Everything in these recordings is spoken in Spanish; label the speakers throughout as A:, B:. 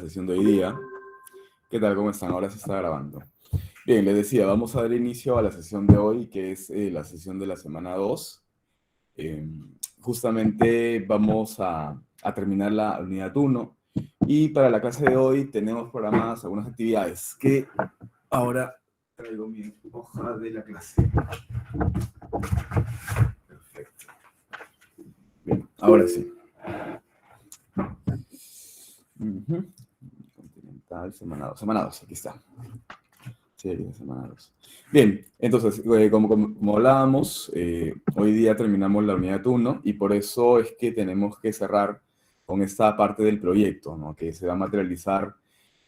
A: sesión de hoy día. ¿Qué tal? ¿Cómo están? Ahora se está grabando. Bien, les decía, vamos a dar inicio a la sesión de hoy, que es la sesión de la semana 2. Justamente vamos a terminar la unidad 1 y para la clase de hoy tenemos programadas algunas actividades que ahora traigo mi hoja de la clase. Perfecto. Bien, ahora sí. Continental, semana 2. Semana 2, aquí está. Sí, semana 2. Bien, entonces, como hablábamos, hoy día terminamos la unidad 1 y por eso es que tenemos que cerrar con esta parte del proyecto, ¿no? Que se va a materializar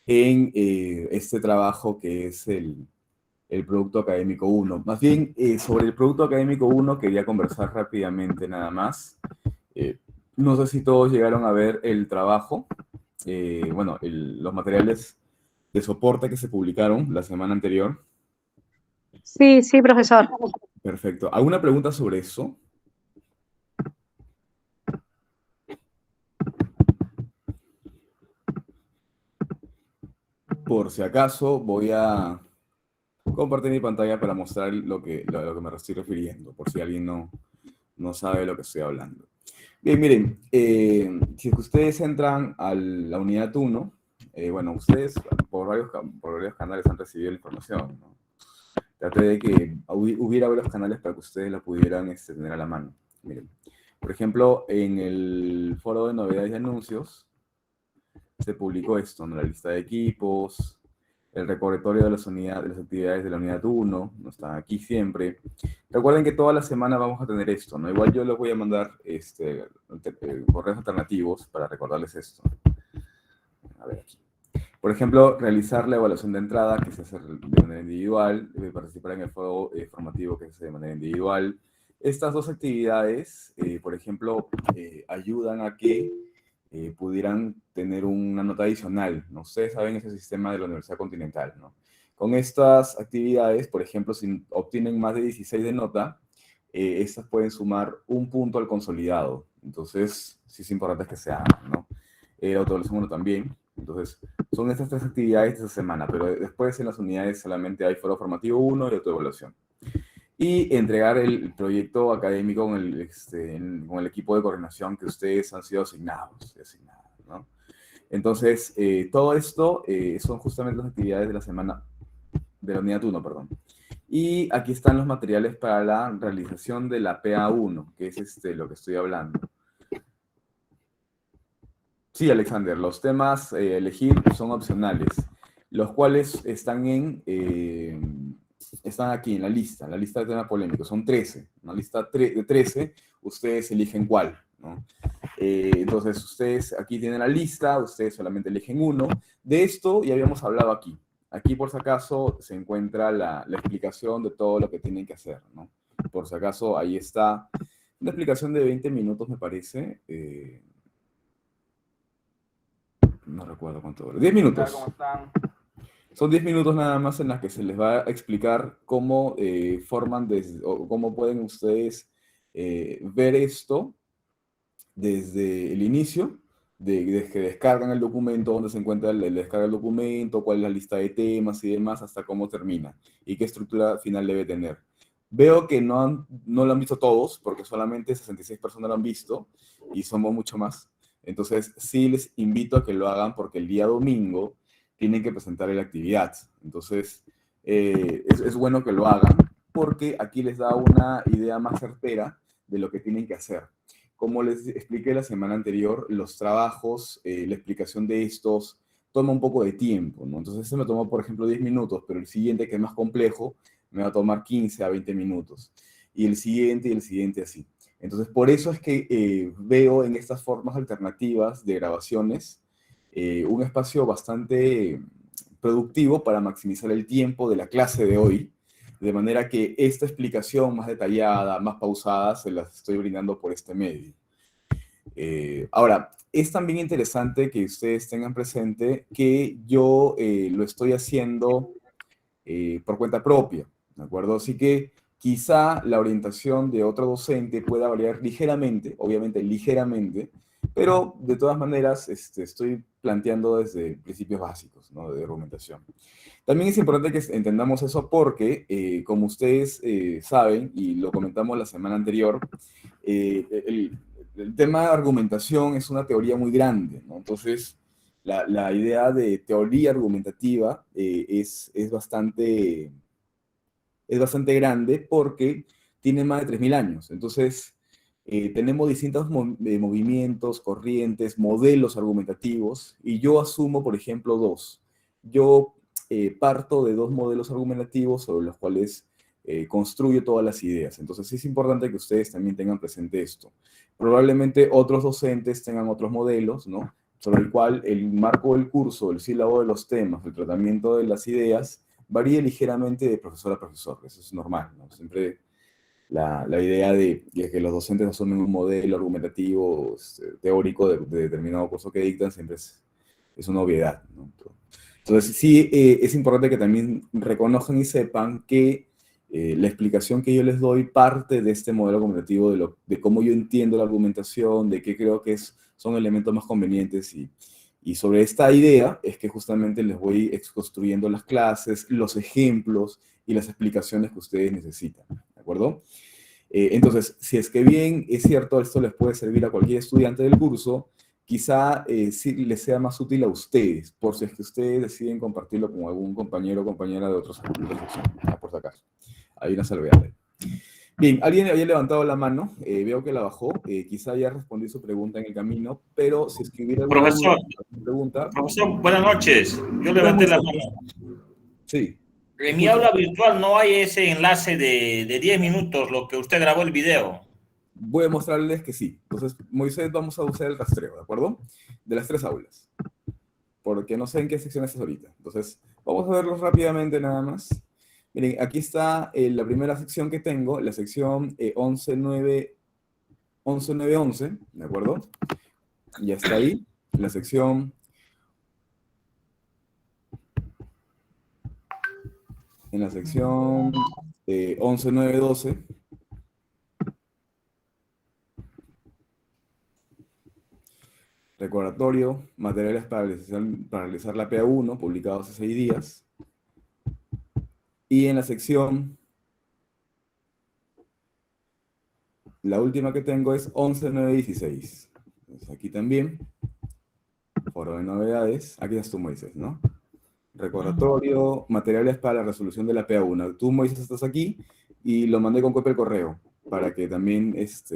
A: en este trabajo que es el Producto Académico 1. Más bien, sobre el Producto Académico 1 quería conversar rápidamente nada más. No sé si todos llegaron a ver el trabajo, los materiales de soporte que se publicaron la semana anterior.
B: Sí, sí, profesor.
A: Perfecto. ¿Alguna pregunta sobre eso? Por si acaso, voy a compartir mi pantalla para mostrar lo que me estoy refiriendo, por si alguien no sabe lo que estoy hablando. Bien, miren, si ustedes entran a la unidad 1, bueno, ustedes por varios canales han recibido la información, ¿no? Traté de que hubiera varios canales para que ustedes la pudieran tener a la mano. Miren, por ejemplo, en el foro de novedades y anuncios se publicó esto, ¿no? La lista de equipos, el recordatorio de las actividades de la unidad 1, no están aquí siempre. Recuerden que toda la semana vamos a tener esto, ¿no? Igual yo les voy a mandar correos alternativos para recordarles esto. A ver aquí. Por ejemplo, realizar la evaluación de entrada, que se hace de manera individual, participar en el foro formativo, que se hace de manera individual. Estas dos actividades, por ejemplo, ayudan a que pudieran tener una nota adicional, ¿no? Ustedes saben ese sistema de la Universidad Continental, ¿no? Con estas actividades, por ejemplo, si obtienen más de 16 de nota, estas pueden sumar un punto al consolidado. Entonces, sí es importante que se hagan, ¿no? El autoevaluación 1 también. Entonces, son estas tres actividades de esta semana, pero después en las unidades solamente hay foro formativo 1 y autoevaluación. Y entregar el proyecto académico con el equipo de coordinación que ustedes han sido asignados, ¿no? Entonces, todo esto son justamente las actividades de la semana, de la unidad 1, perdón. Y aquí están los materiales para la realización de la PA1, que es lo que estoy hablando. Sí, Alexander, los temas elegir son opcionales, los cuales están aquí en la lista de temas polémicos. Son 13, una lista de 13, ustedes eligen cuál, ¿no? Entonces, ustedes aquí tienen la lista, ustedes solamente eligen uno. De esto ya habíamos hablado aquí. Aquí, por si acaso, se encuentra la explicación de todo lo que tienen que hacer, ¿no? Por si acaso, ahí está una explicación de 20 minutos, me parece. No recuerdo cuánto dura. 10 minutos.
C: ¿Cómo están?
A: Son 10 minutos nada más en las que se les va a explicar cómo o cómo pueden ustedes ver esto desde el inicio, desde que descargan el documento, dónde se encuentra el descarga del documento, cuál es la lista de temas y demás, hasta cómo termina y qué estructura final debe tener. Veo que no lo han visto todos, porque solamente 66 personas lo han visto y somos mucho más. Entonces, sí les invito a que lo hagan porque el día domingo tienen que presentar la actividad. Entonces, es bueno que lo hagan porque aquí les da una idea más certera de lo que tienen que hacer. Como les expliqué la semana anterior, los trabajos, la explicación de estos toma un poco de tiempo, ¿no? Entonces, este me tomó, por ejemplo, 10 minutos, pero el siguiente, que es más complejo, me va a tomar 15 a 20 minutos. Y el siguiente así. Entonces, por eso es que veo en estas formas alternativas de grabaciones un espacio bastante productivo para maximizar el tiempo de la clase de hoy, de manera que esta explicación más detallada, más pausada, se las estoy brindando por este medio. Ahora, es también interesante que ustedes tengan presente que yo lo estoy haciendo por cuenta propia, ¿de acuerdo? Así que quizá la orientación de otro docente pueda variar ligeramente, obviamente ligeramente, Pero, de todas maneras, estoy planteando desde principios básicos, ¿no? De argumentación. También es importante que entendamos eso porque, como ustedes saben, y lo comentamos la semana anterior, el tema de argumentación es una teoría muy grande, ¿no? Entonces, la idea de teoría argumentativa es bastante grande porque tiene más de 3.000 años. Entonces, tenemos distintos movimientos, corrientes, modelos argumentativos, y yo asumo, por ejemplo, dos. Yo parto de dos modelos argumentativos sobre los cuales construyo todas las ideas. Entonces, es importante que ustedes también tengan presente esto. Probablemente otros docentes tengan otros modelos, ¿no? Sobre el cual el marco del curso, el sílabo de los temas, el tratamiento de las ideas, varía ligeramente de profesor a profesor. Eso es normal, ¿no? Siempre la idea de que los docentes asumen un modelo argumentativo, teórico de determinado curso que dictan, siempre es una obviedad, ¿no? Entonces, sí, es importante que también reconozcan y sepan que la explicación que yo les doy parte de este modelo argumentativo, de cómo yo entiendo la argumentación, de qué creo que son elementos más convenientes, y sobre esta idea es que justamente les voy construyendo las clases, los ejemplos y las explicaciones que ustedes necesitan, ¿de acuerdo? Entonces, si es que bien es cierto, esto les puede servir a cualquier estudiante del curso, quizá sí les sea más útil a ustedes, por si es que ustedes deciden compartirlo con algún compañero o compañera de otros sección, por si acaso. Hay una salvedad. Bien, alguien había levantado la mano, veo que la bajó, quizá ya respondí su pregunta en el camino, pero si es que hubiera alguna
C: Profesor,
A: pregunta...
C: profesor, buenas noches. Yo levanté la mano.
A: Sí.
C: En mi aula virtual no hay ese enlace de 10 minutos, lo que usted grabó el video.
A: Voy a mostrarles que sí. Entonces, Moisés, vamos a usar el rastreo, ¿de acuerdo? De las 3 aulas. Porque no sé en qué sección estás ahorita. Entonces, vamos a verlos rápidamente nada más. Miren, aquí está la primera sección que tengo, la sección 11.9.11, ¿de acuerdo? Ya está ahí. La sección... En la sección 11.9.12. Recordatorio, materiales para realizar la PA1, publicados hace 6 días. Y en la sección, la última que tengo es 11.9.16. Entonces aquí también, foro de novedades, aquí estás tú, Moisés, ¿no? Recordatorio, materiales para la resolución de la PA1. Tú, Moisés, estás aquí y lo mandé con copia al correo, para que también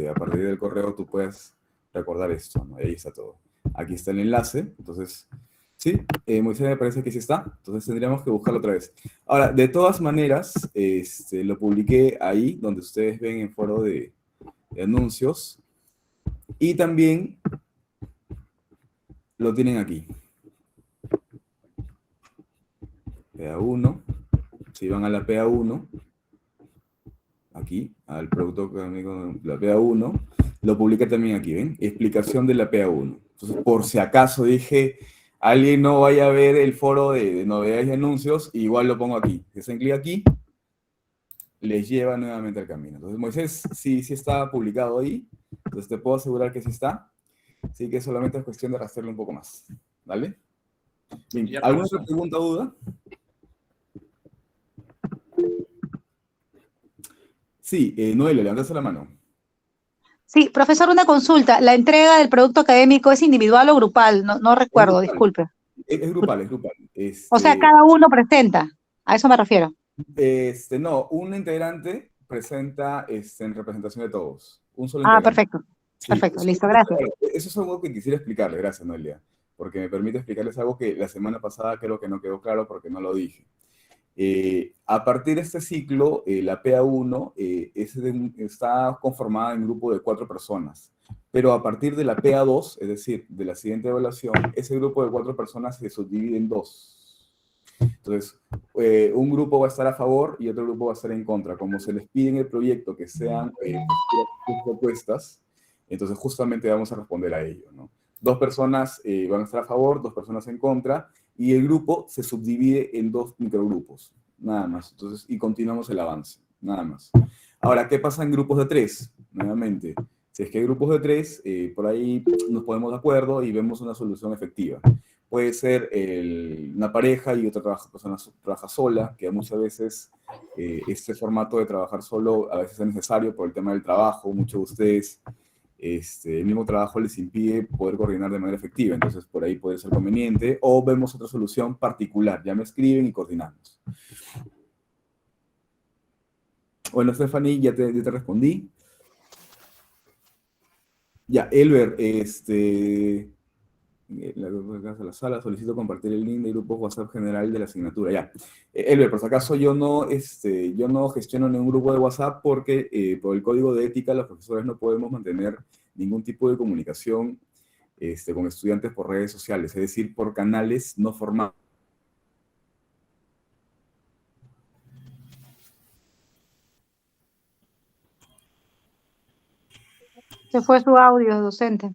A: a partir del correo tú puedas recordar esto, ¿no? Ahí está todo. Aquí está el enlace, entonces, sí, Moisés me parece que sí está, entonces tendríamos que buscarlo otra vez. Ahora, de todas maneras, lo publiqué ahí, donde ustedes ven en foro de anuncios, y también lo tienen aquí. PA1, si van a la PA1, aquí, al producto académico de la PA1, lo publiqué también aquí, ¿ven? Explicación de la PA1. Entonces, por si acaso dije, alguien no vaya a ver el foro de novedades y anuncios, igual lo pongo aquí. Si hacen clic aquí, les lleva nuevamente al camino. Entonces, Moisés, sí está publicado ahí, entonces te puedo asegurar que sí está, así que solamente es cuestión de rastrearlo un poco más, ¿vale? Bien, ¿alguna otra pregunta o duda? Sí, Noelia, levantaste la mano.
B: Sí, profesor, una consulta. ¿La entrega del producto académico es individual o grupal? No recuerdo, disculpe.
A: Es grupal, es grupal.
B: O sea, cada uno presenta, a eso me refiero.
A: No, un integrante presenta en representación de todos. Un solo integrante.
B: Perfecto.
A: Sí,
B: perfecto, listo, gracias.
A: Eso es algo que quisiera explicarle, gracias, Noelia, porque me permite explicarles algo que la semana pasada creo que no quedó claro porque no lo dije. A partir de este ciclo, la PA1 está conformada en un grupo de 4 personas, pero a partir de la PA2, es decir, de la siguiente evaluación, ese grupo de 4 personas se subdivide en 2. Entonces, un grupo va a estar a favor y otro grupo va a estar en contra. Como se les pide en el proyecto que sean propuestas, entonces justamente vamos a responder a ello, ¿no? 2 personas van a estar a favor, 2 personas en contra, y el grupo se subdivide en 2 microgrupos, nada más. Entonces, y continuamos el avance, nada más. Ahora, ¿qué pasa en grupos de 3? Nuevamente, Si es que hay grupos de 3, por ahí nos ponemos de acuerdo y vemos una solución efectiva. Puede ser una pareja y otra persona trabaja sola, que muchas veces este formato de trabajar solo a veces es necesario por el tema del trabajo. Muchos de ustedes, el mismo trabajo les impide poder coordinar de manera efectiva, entonces por ahí puede ser conveniente. O vemos otra solución particular, ya me escriben y coordinamos. Bueno, Stephanie, ya te respondí. Ya, Elber, la sala, solicito compartir el link de grupo WhatsApp general de la asignatura. Ya. Elber, por si acaso yo no gestiono ningún grupo de WhatsApp porque por el código de ética los profesores no podemos mantener ningún tipo de comunicación con estudiantes por redes sociales, es decir, por canales no formales.
B: Se fue su audio, docente.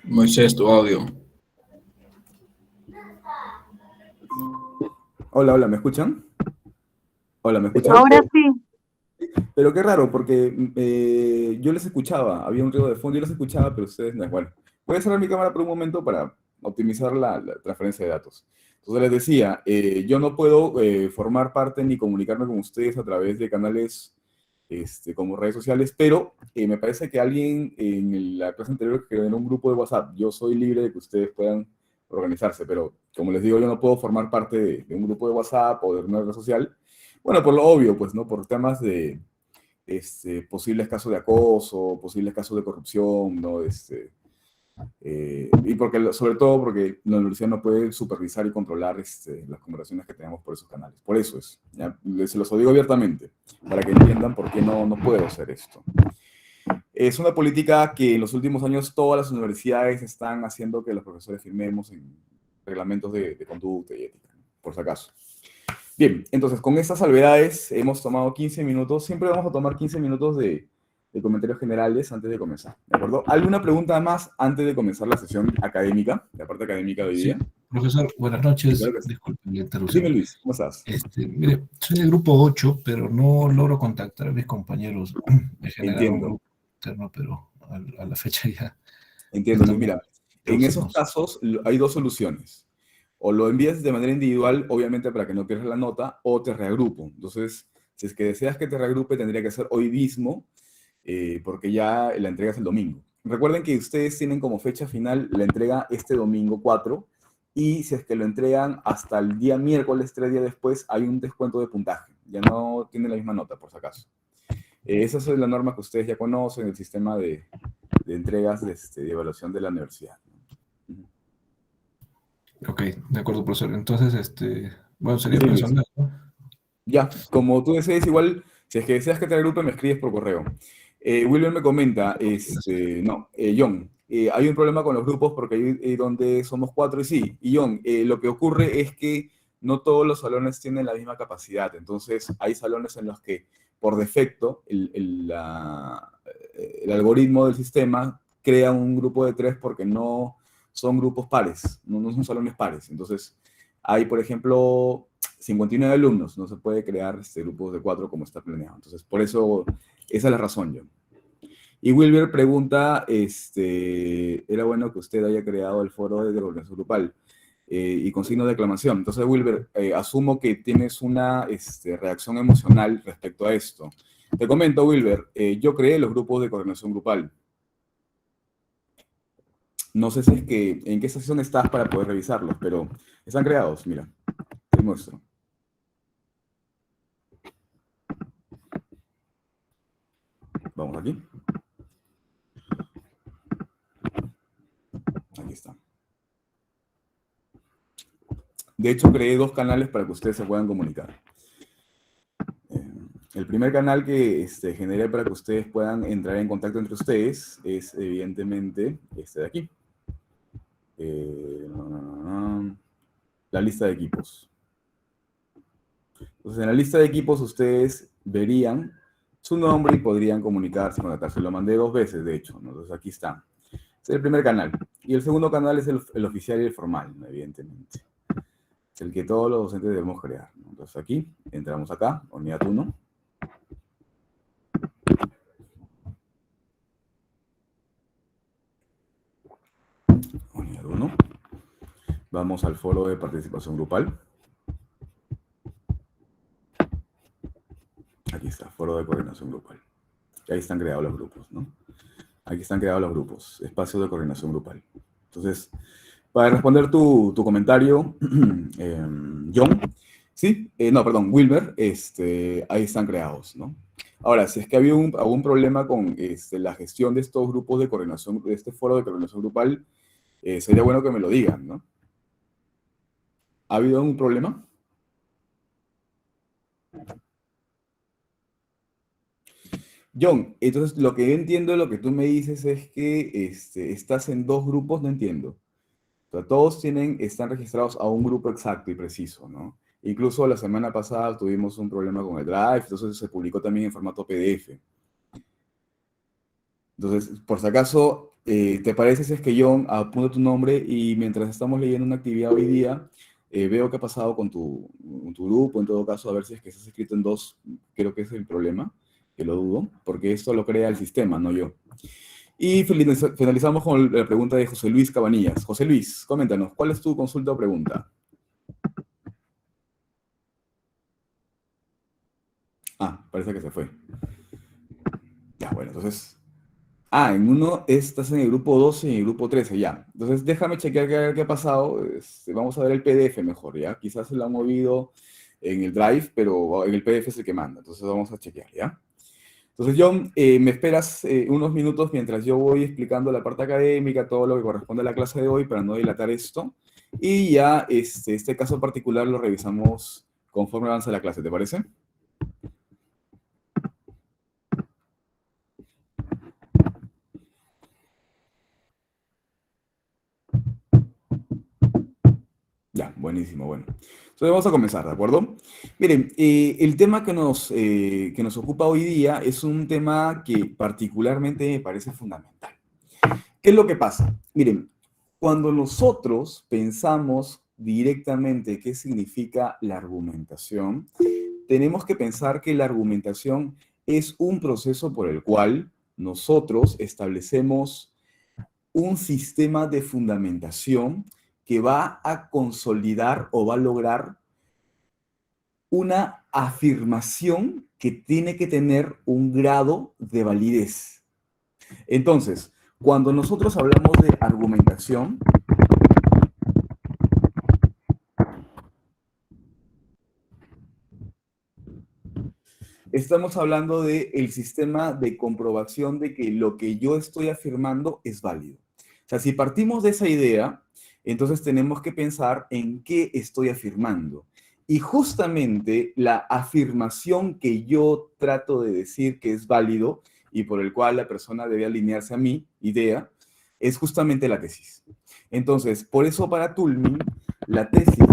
D: Moisés, tu audio.
A: Hola, ¿me escuchan? Hola, ¿me escuchan?
B: Ahora sí.
A: Pero qué raro, porque yo les escuchaba, había un ruido de fondo, yo les escuchaba, pero ustedes no. Bueno, voy a cerrar mi cámara por un momento para optimizar la transferencia de datos. Entonces les decía, yo no puedo formar parte ni comunicarme con ustedes a través de canales como redes sociales, pero me parece que alguien en la clase anterior creó en un grupo de WhatsApp. Yo soy libre de que ustedes puedan organizarse, pero como les digo, yo no puedo formar parte de un grupo de WhatsApp o de una red social. Bueno, por lo obvio, pues, ¿no? Por temas de posibles casos de acoso, posibles casos de corrupción, ¿no? Y porque, sobre todo porque la universidad no puede supervisar y controlar las conversaciones que tenemos por esos canales. Por eso es, ¿ya? Se los digo abiertamente, para que entiendan por qué no puedo hacer esto. Es una política que en los últimos años todas las universidades están haciendo que los profesores firmemos en reglamentos de conducta y ética, ¿no? Por si acaso. Bien, entonces con estas salvedades hemos tomado 15 minutos. Siempre vamos a tomar 15 minutos de comentarios generales antes de comenzar, ¿de acuerdo? ¿Alguna pregunta más antes de comenzar la sesión académica, la parte académica de hoy día?
D: Sí, profesor, buenas noches.
A: Claro que sí.
D: Disculpe la
A: Dime,
D: interrupción.
A: Luis, ¿cómo estás?
D: Mire, soy del grupo 8, pero no logro contactar a mis compañeros. Me generaron un
A: Entiendo,
D: grupo interno, pero a la fecha ya
A: entiendo, Luis.
D: estamos
A: Mira, en esos
D: próximos.
A: casos hay dos soluciones. O lo envías de manera individual, obviamente para que no pierdas la nota, o te reagrupo. Entonces, si es que deseas que te reagrupe, tendría que ser hoy mismo, porque ya la entrega es el domingo. Recuerden que ustedes tienen como fecha final la entrega este domingo 4, y si es que lo entregan hasta el día miércoles, 3 días después, hay un descuento de puntaje. Ya no tienen la misma nota, por si acaso. Esa es la norma que ustedes ya conocen, el sistema de entregas de evaluación de la universidad.
D: Ok, de acuerdo, profesor. Entonces, bueno, sería
A: Sí, Luis.
D: personal, ¿no?
A: Ya, como tú desees, igual, si es que deseas que te agrupe, me escribes por correo. William me comenta, John, hay un problema con los grupos porque hay donde somos 4 y sí. Y John, lo que ocurre es que no todos los salones tienen la misma capacidad. Entonces, hay salones en los que, por defecto, el algoritmo del sistema crea un grupo de 3 porque no son grupos pares, no son salones pares. Entonces, hay, por ejemplo, 59 alumnos, no se puede crear grupos de 4 como está planeado. Entonces, por eso, esa es la razón, John. Y Wilber pregunta, era bueno que usted haya creado el foro de organización grupal y con signo de aclamación. Entonces, Wilber, asumo que tienes una reacción emocional respecto a esto. Te comento, Wilber, yo creé los grupos de coordinación grupal. No sé si es que, en qué sección estás para poder revisarlos, pero están creados, mira, te muestro. Vamos aquí. Aquí está. De hecho, creé 2 canales para que ustedes se puedan comunicar. El primer canal que generé para que ustedes puedan entrar en contacto entre ustedes es, evidentemente, este de aquí. La lista de equipos. Entonces, en la lista de equipos ustedes verían su nombre y podrían comunicarse, contactarse. Lo mandé 2 veces, de hecho, ¿no? Entonces, aquí está. Es el primer canal. Y el segundo canal es el oficial y el formal, ¿no? Evidentemente. Es el que todos los docentes debemos crear, ¿no? Entonces, aquí, entramos acá, unidad 1. Unidad 1. Vamos al foro de participación grupal. Aquí está, foro de coordinación grupal. Y ahí están creados los grupos, ¿no? Aquí están creados los grupos, espacio de coordinación grupal. Entonces, para responder tu comentario, John, sí, no, perdón, Wilmer, ahí están creados, ¿no? Ahora, si es que ha habido algún problema con la gestión de estos grupos de coordinación, de este foro de coordinación grupal, sería bueno que me lo digan, ¿no? ¿Ha habido algún problema? John, entonces lo que yo entiendo de lo que tú me dices es que estás en 2 grupos, no entiendo. O sea, todos están registrados a un grupo exacto y preciso, ¿no? Incluso la semana pasada tuvimos un problema con el Drive, entonces se publicó también en formato PDF. Entonces, por si acaso, ¿te parece si es que John apunta tu nombre y mientras estamos leyendo una actividad hoy día, veo qué ha pasado con tu grupo, en todo caso, a ver si es que estás escrito en 2, creo que es el problema, que lo dudo, porque esto lo crea el sistema, no yo. Y finalizamos con la pregunta de José Luis Cabanillas. José Luis, coméntanos, ¿cuál es tu consulta o pregunta? Ah, parece que se fue. Ya, bueno, entonces... Ah, en uno estás en el grupo 12 y en el grupo 13, ya. Entonces déjame chequear qué ha pasado. Vamos a ver el PDF mejor, ¿ya? Quizás se lo han movido en el Drive, pero en el PDF es el que manda. Entonces vamos a chequear, ¿ya? Entonces, John, me esperas unos minutos mientras yo voy explicando la parte académica, todo lo que corresponde a la clase de hoy para no dilatar esto. Y ya este caso particular lo revisamos conforme avanza la clase, ¿te parece? Ya, buenísimo, bueno. Entonces vamos a comenzar, ¿de acuerdo? Miren, el tema que nos ocupa hoy día es un tema que particularmente me parece fundamental. ¿Qué es lo que pasa? Miren, cuando nosotros pensamos directamente qué significa la argumentación, tenemos que pensar que la argumentación es un proceso por el cual nosotros establecemos un sistema de fundamentación que va a consolidar o va a lograr una afirmación que tiene que tener un grado de validez. Entonces, cuando nosotros hablamos de argumentación, estamos hablando del sistema de comprobación de que lo que yo estoy afirmando es válido. O sea, si partimos de esa idea, entonces tenemos que pensar en qué estoy afirmando. Y justamente la afirmación que yo trato de decir que es válido y por el cual la persona debe alinearse a mi idea, es justamente la tesis. Entonces, por eso para Toulmin, la tesis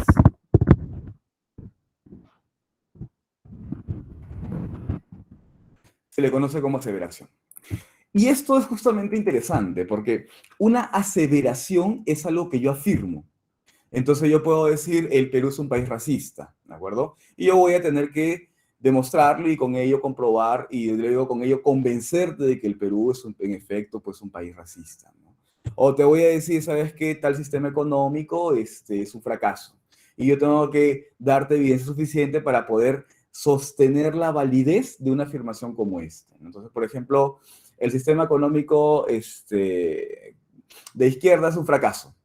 A: se le conoce como aseveración. Y esto es justamente interesante porque una aseveración es algo que yo afirmo. Entonces yo puedo decir, el Perú es un país racista, ¿de acuerdo? Y yo voy a tener que demostrarlo y con ello comprobar y luego con ello convencerte de que el Perú es en efecto pues un país racista, ¿no? O te voy a decir, ¿sabes qué? Tal sistema económico es un fracaso. Y yo tengo que darte evidencia suficiente para poder sostener la validez de una afirmación como esta. Entonces, por ejemplo, el sistema económico de izquierda es un fracaso.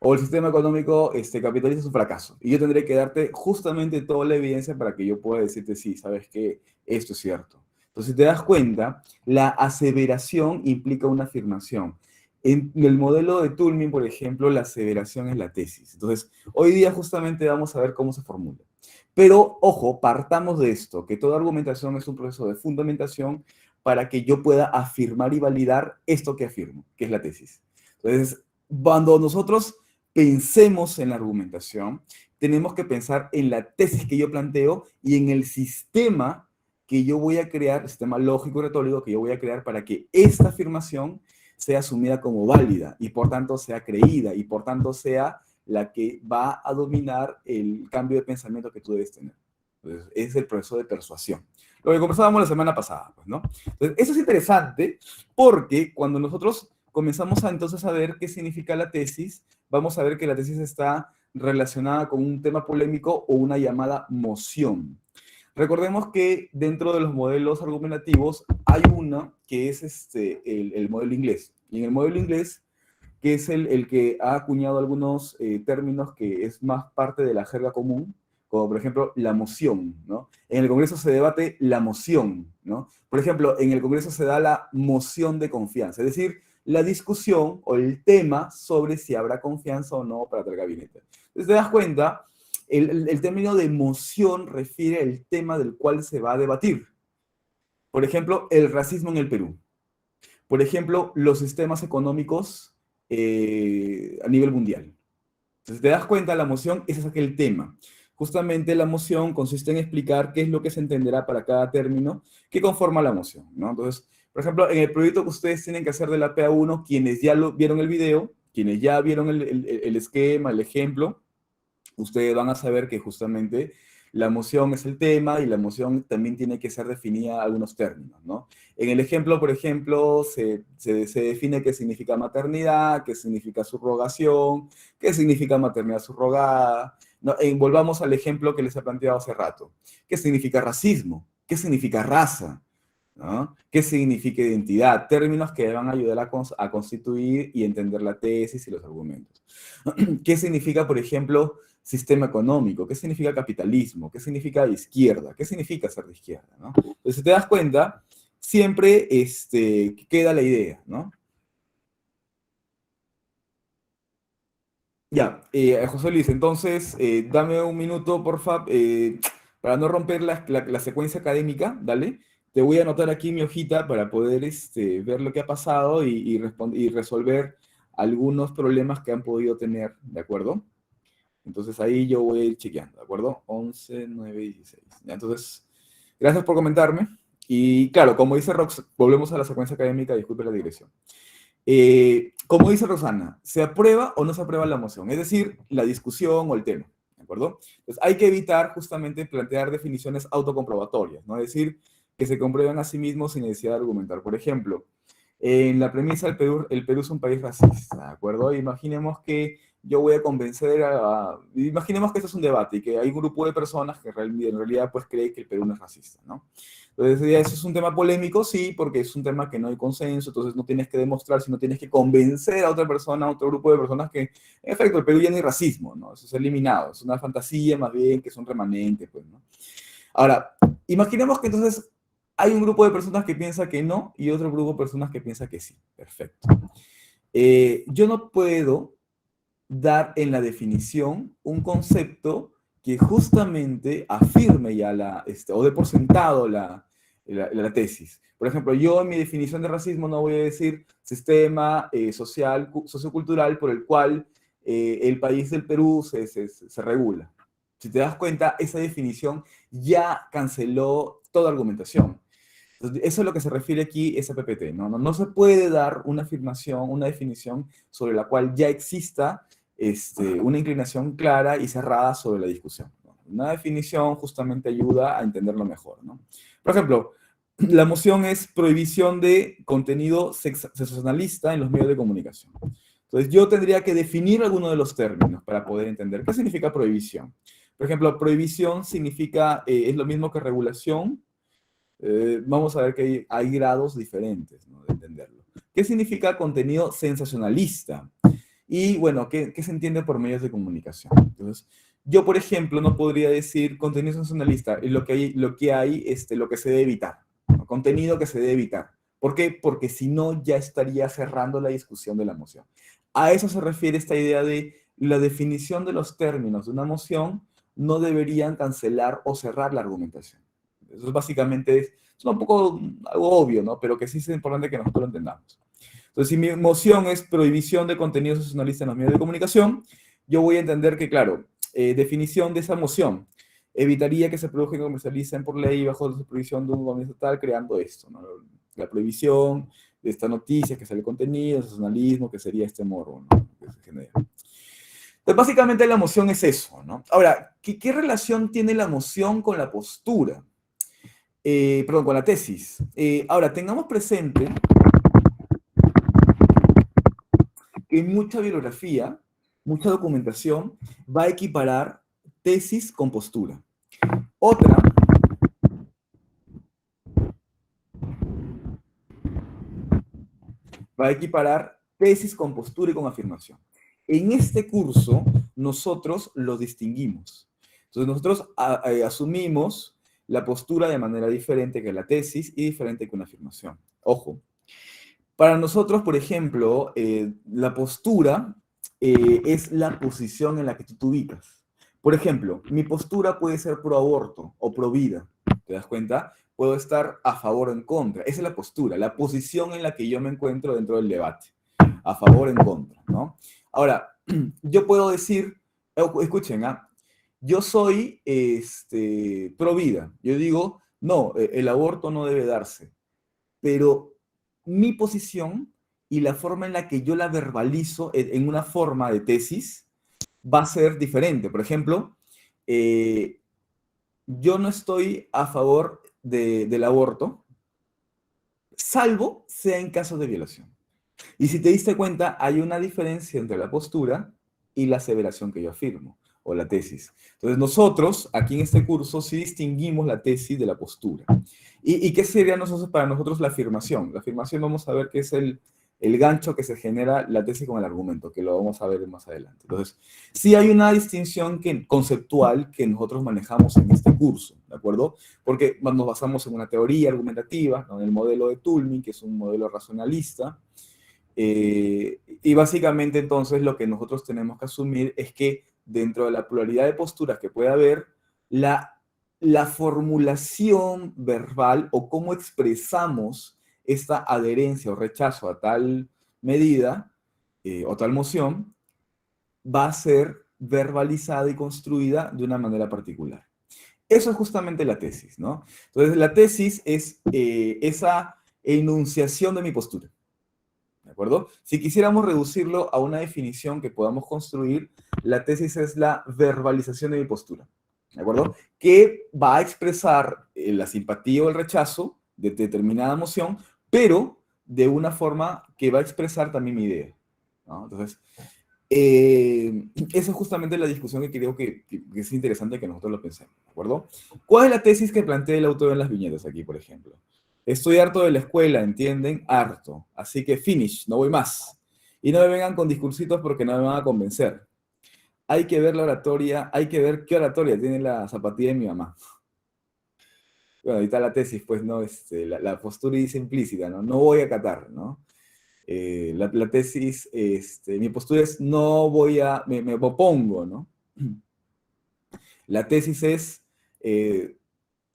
A: O el sistema económico capitalista es un fracaso. Y yo tendré que darte justamente toda la evidencia para que yo pueda decirte, sí, sabes que esto es cierto. Entonces, si te das cuenta, la aseveración implica una afirmación. En el modelo de Toulmin, por ejemplo, la aseveración es la tesis. Entonces, hoy día justamente vamos a ver cómo se formula. Pero, ojo, partamos de esto, que toda argumentación es un proceso de fundamentación para que yo pueda afirmar y validar esto que afirmo, que es la tesis. Entonces, cuando nosotros pensemos en la argumentación, tenemos que pensar en la tesis que yo planteo y en el sistema que yo voy a crear, el sistema lógico y retórico que yo voy a crear para que esta afirmación sea asumida como válida y por tanto sea creída y por tanto sea la que va a dominar el cambio de pensamiento que tú debes tener. Entonces, es el proceso de persuasión. Lo que conversábamos la semana pasada, pues, ¿no? Entonces, eso es interesante porque cuando nosotros comenzamos entonces a ver qué significa la tesis, vamos a ver que la tesis está relacionada con un tema polémico o una llamada moción. Recordemos que dentro de los modelos argumentativos hay una que es el modelo inglés. Y en el modelo inglés, que es el que ha acuñado algunos términos que es más parte de la jerga común, como por ejemplo la moción, ¿no? En el Congreso se debate la moción, ¿no? Por ejemplo, en el Congreso se da la moción de confianza, es decir, la discusión o el tema sobre si habrá confianza o no para el gabinete. Entonces te das cuenta, el término de moción refiere al tema del cual se va a debatir. Por ejemplo, el racismo en el Perú. Por ejemplo, los sistemas económicos a nivel mundial. Entonces te das cuenta, la moción ese es aquel tema. Justamente la moción consiste en explicar qué es lo que se entenderá para cada término que conforma la moción, ¿no? Entonces, por ejemplo, en el proyecto que ustedes tienen que hacer de la PA1, quienes ya vieron el video, quienes ya vieron el esquema, el ejemplo, ustedes van a saber que justamente la moción es el tema y la moción también tiene que ser definida algunos términos, ¿no? En el ejemplo, por ejemplo, se define qué significa maternidad, qué significa subrogación, qué significa maternidad subrogada, ¿no? Volvamos al ejemplo que les he planteado hace rato. ¿Qué significa racismo? ¿Qué significa raza? ¿No? ¿Qué significa identidad? Términos que van a ayudar a constituir y entender la tesis y los argumentos. ¿Qué significa, por ejemplo, sistema económico? ¿Qué significa capitalismo? ¿Qué significa izquierda? ¿Qué significa ser de izquierda? ¿No? Entonces, si te das cuenta, siempre queda la idea, ¿no? Ya, José Luis, entonces, dame un minuto, porfa, para no romper la secuencia académica, dale. Te voy a anotar aquí mi hojita para poder ver lo que ha pasado y resolver algunos problemas que han podido tener, ¿de acuerdo? Entonces ahí yo voy a ir chequeando, ¿de acuerdo? 11, 9 y 16. Ya, entonces, gracias por comentarme. Y claro, como dice Rox, volvemos a la secuencia académica, disculpe la digresión. Como dice Rosana, ¿se aprueba o no se aprueba la moción? Es decir, la discusión o el tema, ¿de acuerdo? Entonces hay que evitar justamente plantear definiciones autocomprobatorias, ¿no? Es decir, que se comprueben a sí mismos sin necesidad de argumentar. Por ejemplo, en la premisa el Perú es un país racista, ¿de acuerdo? Imaginemos que yo voy a convencer imaginemos que esto es un debate y que hay un grupo de personas que en realidad pues cree que el Perú no es racista, ¿no? Entonces, eso es un tema polémico, sí, porque es un tema que no hay consenso, entonces no tienes que demostrar, sino tienes que convencer a otra persona, a otro grupo de personas que, en efecto, el Perú ya no hay racismo, ¿no? Eso es eliminado, es una fantasía más bien, que es un remanente, pues, ¿no? Ahora, imaginemos que entonces hay un grupo de personas que piensa que no y otro grupo de personas que piensa que sí. Perfecto. Yo no puedo dar en la definición un concepto que justamente afirme ya o dé por sentado la tesis. Por ejemplo, yo en mi definición de racismo no voy a decir sistema social, sociocultural por el cual el país del Perú se regula. Si te das cuenta, esa definición ya canceló toda argumentación. Entonces, eso es lo que se refiere aquí, esa PPT, ¿no? No se puede dar una afirmación, una definición sobre la cual ya exista una inclinación clara y cerrada sobre la discusión, ¿no? Una definición justamente ayuda a entenderlo mejor, ¿no? Por ejemplo, la moción es prohibición de contenido sensacionalista en los medios de comunicación. Entonces, yo tendría que definir alguno de los términos para poder entender qué significa prohibición. Por ejemplo, prohibición significa, es lo mismo que regulación. Vamos a ver que hay grados diferentes, ¿no?, de entenderlo. ¿Qué significa contenido sensacionalista? Y bueno, ¿qué se entiende por medios de comunicación? Entonces, yo, por ejemplo, no podría decir contenido sensacionalista, es lo que se debe evitar, ¿no? Contenido que se debe evitar. ¿Por qué? Porque si no, ya estaría cerrando la discusión de la moción. A eso se refiere esta idea de la definición de los términos de una moción no deberían cancelar o cerrar la argumentación. Eso es básicamente, es un poco algo obvio, ¿no? Pero que sí es importante que nosotros lo entendamos. Entonces, si mi moción es prohibición de contenido sensacionalista en los medios de comunicación, yo voy a entender que, claro, definición de esa moción. Evitaría que se produzcan y comercialicen por ley bajo la supervisión de un gobierno estatal, creando esto, ¿no? La prohibición de esta noticia, que sea el contenido, el sensacionalismo, que sería este morbo, ¿no? Que se genera. Entonces, básicamente la moción es eso, ¿no? Ahora, ¿qué relación tiene la moción con la postura? Perdón, con la tesis. Ahora, tengamos presente que mucha bibliografía, mucha documentación va a equiparar tesis con postura. Otra va a equiparar tesis con postura y con afirmación. En este curso, nosotros lo distinguimos. Entonces, nosotros asumimos la postura de manera diferente que la tesis y diferente que una afirmación. Ojo. Para nosotros, por ejemplo, la postura es la posición en la que tú te ubicas. Por ejemplo, mi postura puede ser pro aborto o pro vida. ¿Te das cuenta? Puedo estar a favor o en contra. Esa es la postura, la posición en la que yo me encuentro dentro del debate. A favor o en contra, ¿no? Ahora, yo puedo decir, escuchen, yo soy pro vida. Yo digo, no, el aborto no debe darse. Pero mi posición y la forma en la que yo la verbalizo en una forma de tesis va a ser diferente. Por ejemplo, yo no estoy a favor del aborto, salvo sea en casos de violación. Y si te diste cuenta, hay una diferencia entre la postura y la aseveración que yo afirmo, o la tesis. Entonces, nosotros, aquí en este curso, sí distinguimos la tesis de la postura. ¿Y qué sería para nosotros la afirmación? La afirmación vamos a ver que es el gancho que se genera la tesis con el argumento, que lo vamos a ver más adelante. Entonces, sí hay una distinción conceptual que nosotros manejamos en este curso, ¿de acuerdo? Porque nos basamos en una teoría argumentativa, ¿no? En el modelo de Toulmin, que es un modelo racionalista, y básicamente entonces lo que nosotros tenemos que asumir es que dentro de la pluralidad de posturas que puede haber, la formulación verbal o cómo expresamos esta adherencia o rechazo a tal medida o tal moción va a ser verbalizada y construida de una manera particular. Eso es justamente la tesis, ¿no? Entonces, la tesis es esa enunciación de mi postura. ¿De acuerdo? Si quisiéramos reducirlo a una definición que podamos construir, la tesis es la verbalización de mi postura. ¿De acuerdo? Que va a expresar la simpatía o el rechazo de determinada emoción, pero de una forma que va a expresar también mi idea, ¿no? Entonces, esa es justamente la discusión que creo que es interesante que nosotros lo pensemos. ¿De acuerdo? ¿Cuál es la tesis que plantea el autor en las viñetas aquí, por ejemplo? Estoy harto de la escuela, ¿entienden? Harto. Así que finish, no voy más. Y no me vengan con discursitos porque no me van a convencer. Hay que ver la oratoria, hay que ver qué oratoria tiene la zapatilla de mi mamá. Bueno, ahí está la tesis, pues, ¿no? La postura dice implícita, ¿no? No voy a acatar, ¿no? La tesis, mi postura es no voy a, me opongo, ¿no? La tesis es,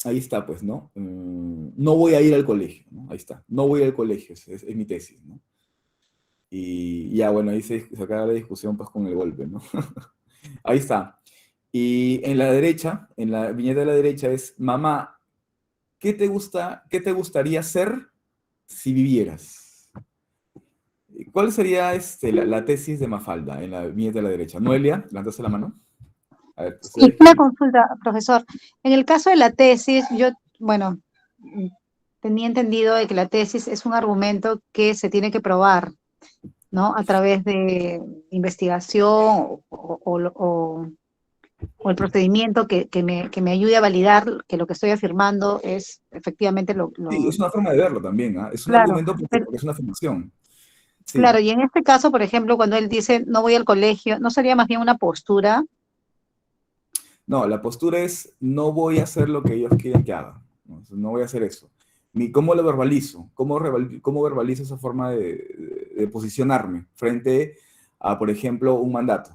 A: ahí está, pues, ¿no? No voy a ir al colegio, ¿no? Ahí está, no voy al colegio, es mi tesis, ¿no? Y ya, bueno, ahí se acaba la discusión, pues, con el golpe, ¿no? Ahí está. Y en la derecha, en la viñeta de la derecha es, mamá, ¿qué te gustaría ser si vivieras? ¿Cuál sería la tesis de Mafalda en la viñeta de la derecha? Noelia, levantaste la mano. A ver,
B: Sí, una consulta, profesor. En el caso de la tesis, yo, bueno, tenía entendido de que la tesis es un argumento que se tiene que probar, ¿no? A través de investigación o el procedimiento que me ayude a validar que lo que estoy afirmando es efectivamente lo...
A: Sí, es una forma de verlo también, ¿ah? Es un
B: Claro,
A: argumento porque es una afirmación. Sí.
B: Claro, y en este caso, por ejemplo, cuando él dice no voy al colegio, ¿no sería más bien una postura?
A: No, la postura es no voy a hacer lo que ellos quieren que haga. No voy a hacer eso. ¿Cómo lo verbalizo? ¿Cómo verbalizo esa forma de posicionarme frente a, por ejemplo, un mandato?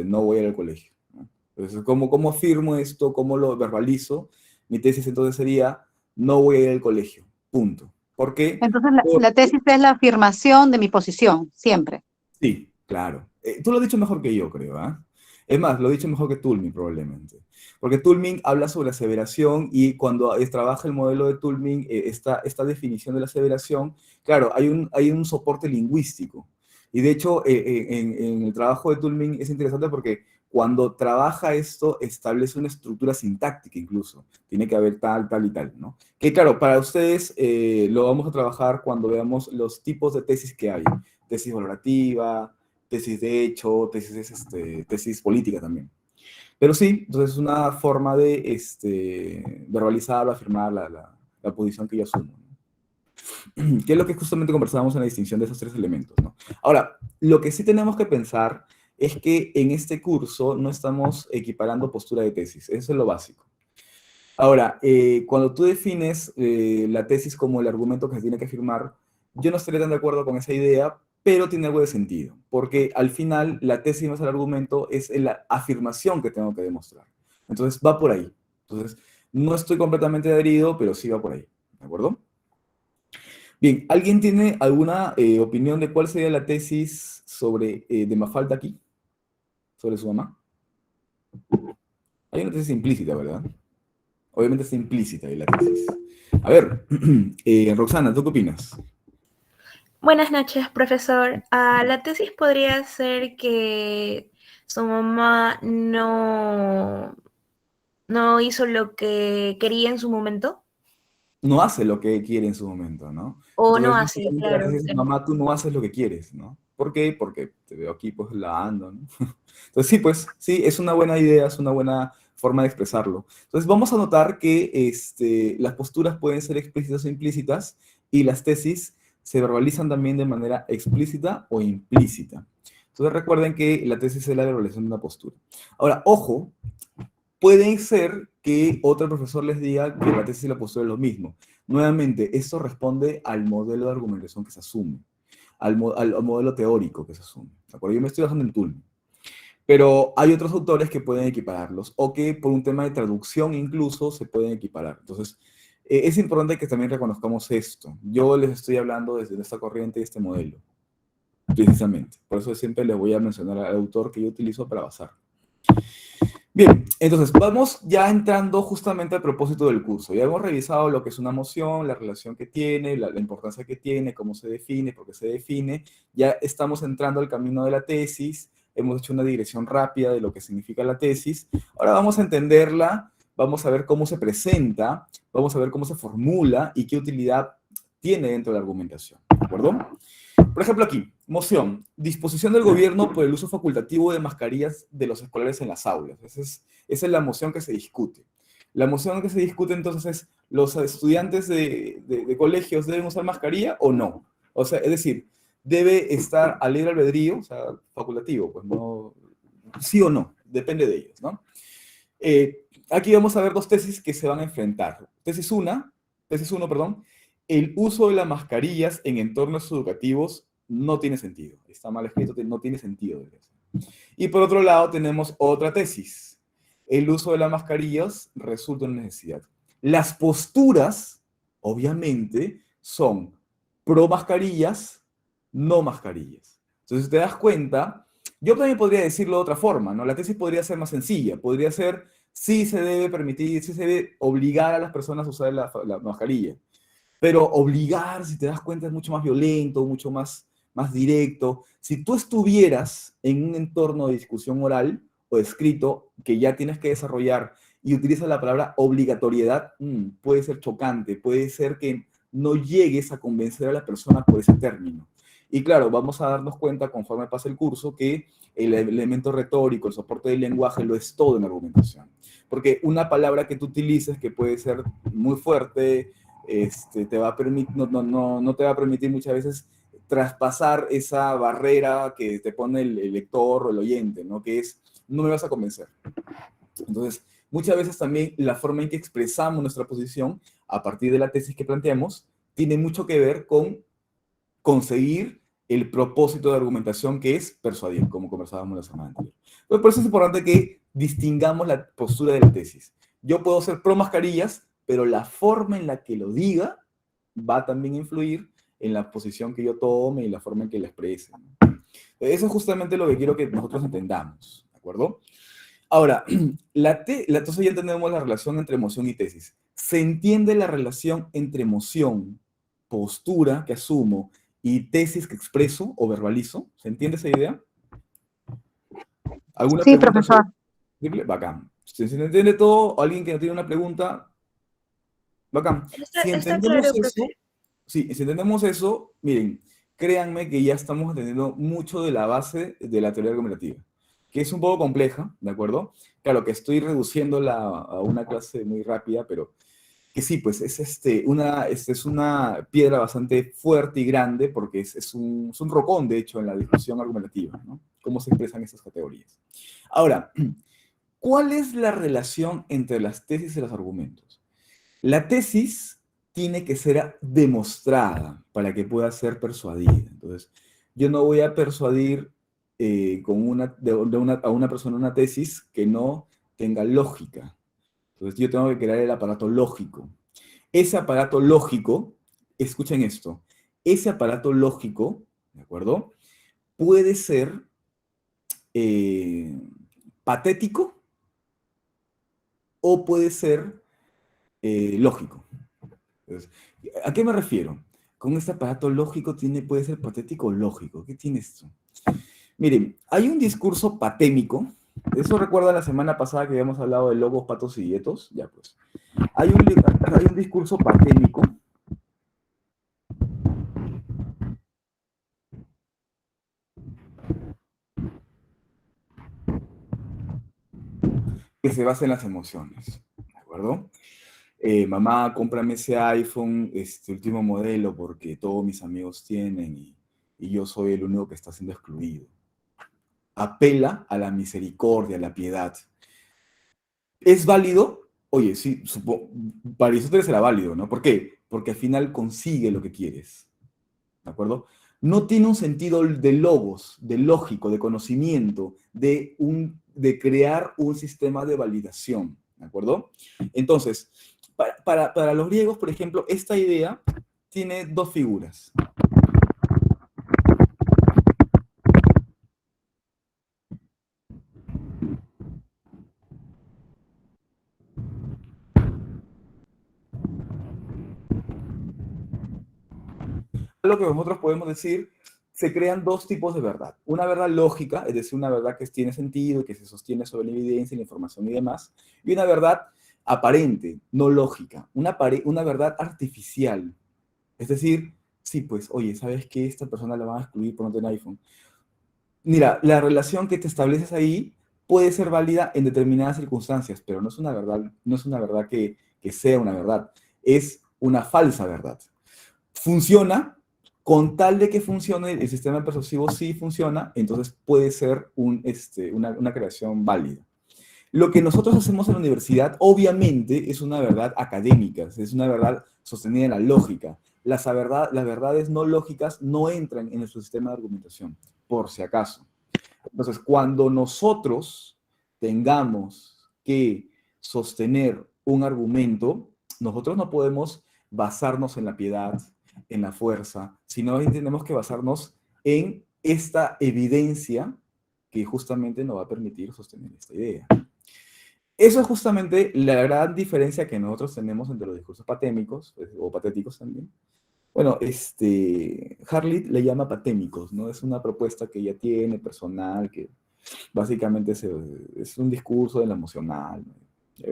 A: No voy a ir al colegio, ¿no? Entonces, ¿cómo afirmo esto? ¿Cómo lo verbalizo? Mi tesis entonces sería no voy a ir al colegio. Punto. ¿Por qué?
B: Entonces la tesis es la afirmación de mi posición, siempre.
A: Sí, claro. Tú lo has dicho mejor que yo, creo, ¿ah? Es más, lo he dicho mejor que Toulmin probablemente. Porque Toulmin habla sobre aseveración y cuando trabaja el modelo de Toulmin, esta definición de la aseveración, claro, hay un soporte lingüístico. Y de hecho, en el trabajo de Toulmin es interesante porque cuando trabaja esto, establece una estructura sintáctica incluso. Tiene que haber tal, tal y tal, ¿no? Que claro, para ustedes lo vamos a trabajar cuando veamos los tipos de tesis que hay. Tesis valorativa, tesis de hecho, tesis política también. Pero sí, entonces es una forma de verbalizar o afirmar la posición que yo asumo, ¿no? Que es lo que justamente conversábamos en la distinción de esos tres elementos, ¿no? Ahora, lo que sí tenemos que pensar es que en este curso no estamos equiparando postura de tesis, eso es lo básico. Ahora, cuando tú defines la tesis como el argumento que se tiene que afirmar, yo no estaría tan de acuerdo con esa idea, pero tiene algo de sentido, porque al final la tesis más el argumento es la afirmación que tengo que demostrar. Entonces, va por ahí. Entonces, no estoy completamente adherido, pero sí va por ahí. ¿De acuerdo? Bien, ¿alguien tiene alguna opinión de cuál sería la tesis sobre de Mafalda aquí? Sobre su mamá. Hay una tesis implícita, ¿verdad? Obviamente está implícita ahí la tesis. A ver, Roxana, ¿tú qué opinas?
E: Buenas noches, profesor. La tesis podría ser que su mamá no hizo lo que quería en su momento,
A: No hace lo que quiere en su momento, ¿no?
E: o no
A: Entonces,
E: hace,
A: básicamente la
E: claro.
A: tesis es, mamá, tú no haces lo que quieres, ¿no? ¿Por qué? Porque te veo aquí, pues, lavando, ¿no? Entonces, sí, pues, sí, es una buena idea, es una buena forma de expresarlo. Entonces, vamos a notar que las posturas pueden ser explícitas o implícitas, y las tesis se verbalizan también de manera explícita o implícita. Entonces, recuerden que la tesis es la verbalización de una postura. Ahora, ojo, puede ser que otro profesor les diga que la tesis y la postura es lo mismo. Nuevamente, esto responde al modelo de argumentación que se asume, al modelo teórico que se asume. ¿De acuerdo? Yo me estoy basando en Toulmin. Pero hay otros autores que pueden equipararlos, o que por un tema de traducción incluso se pueden equiparar. Entonces, es importante que también reconozcamos esto. Yo les estoy hablando desde esta corriente y este modelo, precisamente. Por eso siempre les voy a mencionar al autor que yo utilizo para basar. Bien, entonces vamos ya entrando justamente al propósito del curso. Ya hemos revisado lo que es una moción, la relación que tiene, la importancia que tiene, cómo se define, por qué se define. Ya estamos entrando al camino de la tesis. Hemos hecho una digresión rápida de lo que significa la tesis. Ahora vamos a entenderla, vamos a ver cómo se presenta, vamos a ver cómo se formula y qué utilidad tiene dentro de la argumentación. ¿De acuerdo? Por ejemplo, aquí, moción, disposición del gobierno por el uso facultativo de mascarillas de los escolares en las aulas. Esa es la moción que se discute. La moción que se discute entonces es, ¿los estudiantes de colegios deben usar mascarilla o no? O sea, es decir, debe estar a libre albedrío, o sea, facultativo, pues no, sí o no, depende de ellos, ¿no? Aquí vamos a ver dos tesis que se van a enfrentar. Tesis 1, perdón, el uso de las mascarillas en entornos educativos no tiene sentido. Está mal escrito, no tiene sentido. Y por otro lado tenemos otra tesis. El uso de las mascarillas resulta una necesidad. Las posturas, obviamente, son pro mascarillas, no mascarillas. Entonces, si te das cuenta, yo también podría decirlo de otra forma, ¿no? La tesis podría ser más sencilla. Podría ser, sí se debe permitir, sí se debe obligar a las personas a usar la mascarilla. Pero obligar, si te das cuenta, es mucho más violento, mucho más directo. Si tú estuvieras en un entorno de discusión oral o escrito que ya tienes que desarrollar y utilizas la palabra obligatoriedad, puede ser chocante, puede ser que no llegues a convencer a la persona por ese término. Y claro, vamos a darnos cuenta conforme pasa el curso que el elemento retórico, el soporte del lenguaje, lo es todo en argumentación. Porque una palabra que tú utilices que puede ser muy fuerte, te va a no te va a permitir muchas veces traspasar esa barrera que te pone el lector o el oyente, ¿no? Que es, no me vas a convencer. Entonces, muchas veces también la forma en que expresamos nuestra posición a partir de la tesis que planteamos tiene mucho que ver con conseguir el propósito de argumentación que es persuadir, como conversábamos la semana anterior. Pues por eso es importante que distingamos la postura de la tesis. Yo puedo ser pro mascarillas, pero la forma en la que lo diga va también a influir en la posición que yo tome y la forma en que la exprese, ¿no? Eso es justamente lo que quiero que nosotros entendamos, ¿de acuerdo? Ahora, entonces ya entendemos la relación entre emoción y tesis. ¿Se entiende la relación entre emoción, postura que asumo, y tesis que expreso o verbalizo? ¿Se entiende esa idea? ¿Alguna
B: Sí,
A: pregunta sobre
B: profesor.
A: simple? Bacán. Si se entiende todo, alguien que no tiene una pregunta, bacán. Si
E: Está
A: entendemos
E: claro,
A: eso,
E: profe.
A: sí, si entendemos eso, miren, créanme que ya estamos entendiendo mucho de la base de la teoría argumentativa, que es un poco compleja, ¿de acuerdo? Claro que estoy reduciéndola a una clase muy rápida, pero que sí, pues es una piedra bastante fuerte y grande porque es un rocón, de hecho, en la discusión argumentativa, ¿no? Cómo se expresan esas categorías. Ahora, ¿cuál es la relación entre las tesis y los argumentos? La tesis tiene que ser demostrada para que pueda ser persuadida. Entonces, yo no voy a persuadir a una persona una tesis que no tenga lógica. Entonces, yo tengo que crear el aparato lógico. Ese aparato lógico, escuchen esto, ese aparato lógico, ¿de acuerdo? Puede ser eh, patético o puede ser lógico. Entonces, ¿a qué me refiero? Con este aparato lógico puede ser patético o lógico. ¿Qué tiene esto? Miren, hay un discurso patémico. Eso recuerda la semana pasada que habíamos hablado de lobos, patos y dietos. Ya pues. Hay un discurso patémico que se basa en las emociones. ¿De acuerdo? Mamá, cómprame ese iPhone, este último modelo, porque todos mis amigos tienen y yo soy el único que está siendo excluido. Apela a la misericordia, a la piedad. ¿Es válido? Oye, sí, para Aristóteles era válido, ¿no? ¿Por qué? Porque al final consigue lo que quieres, ¿de acuerdo? No tiene un sentido de logos, de lógico, de conocimiento, de crear un sistema de validación, ¿de acuerdo? Entonces, para los griegos, por ejemplo, esta idea tiene dos figuras. Lo que nosotros podemos decir, se crean dos tipos de verdad. Una verdad lógica, es decir, una verdad que tiene sentido, que se sostiene sobre la evidencia, la información y demás, y una verdad aparente, no lógica, una verdad artificial. Es decir, sí, pues, oye, ¿sabes qué? Esta persona la van a excluir por no tener iPhone. Mira, la relación que te estableces ahí puede ser válida en determinadas circunstancias, pero no es una verdad, no es una verdad que sea una verdad, es una falsa verdad. Funciona, con tal de que funcione, el sistema persuasivo sí funciona, entonces puede ser una creación válida. Lo que nosotros hacemos en la universidad, obviamente, es una verdad académica, es una verdad sostenida en la lógica. Las verdades no lógicas no entran en nuestro sistema de argumentación, por si acaso. Entonces, cuando nosotros tengamos que sostener un argumento, nosotros no podemos basarnos en la piedad, en la fuerza, sino tenemos que basarnos en esta evidencia que justamente nos va a permitir sostener esta idea. Eso es justamente la gran diferencia que nosotros tenemos entre los discursos patémicos, o patéticos también. Bueno, Harlit le llama patémicos, ¿no? Es una propuesta que ella tiene, personal, que básicamente es un discurso de lo emocional, ¿no?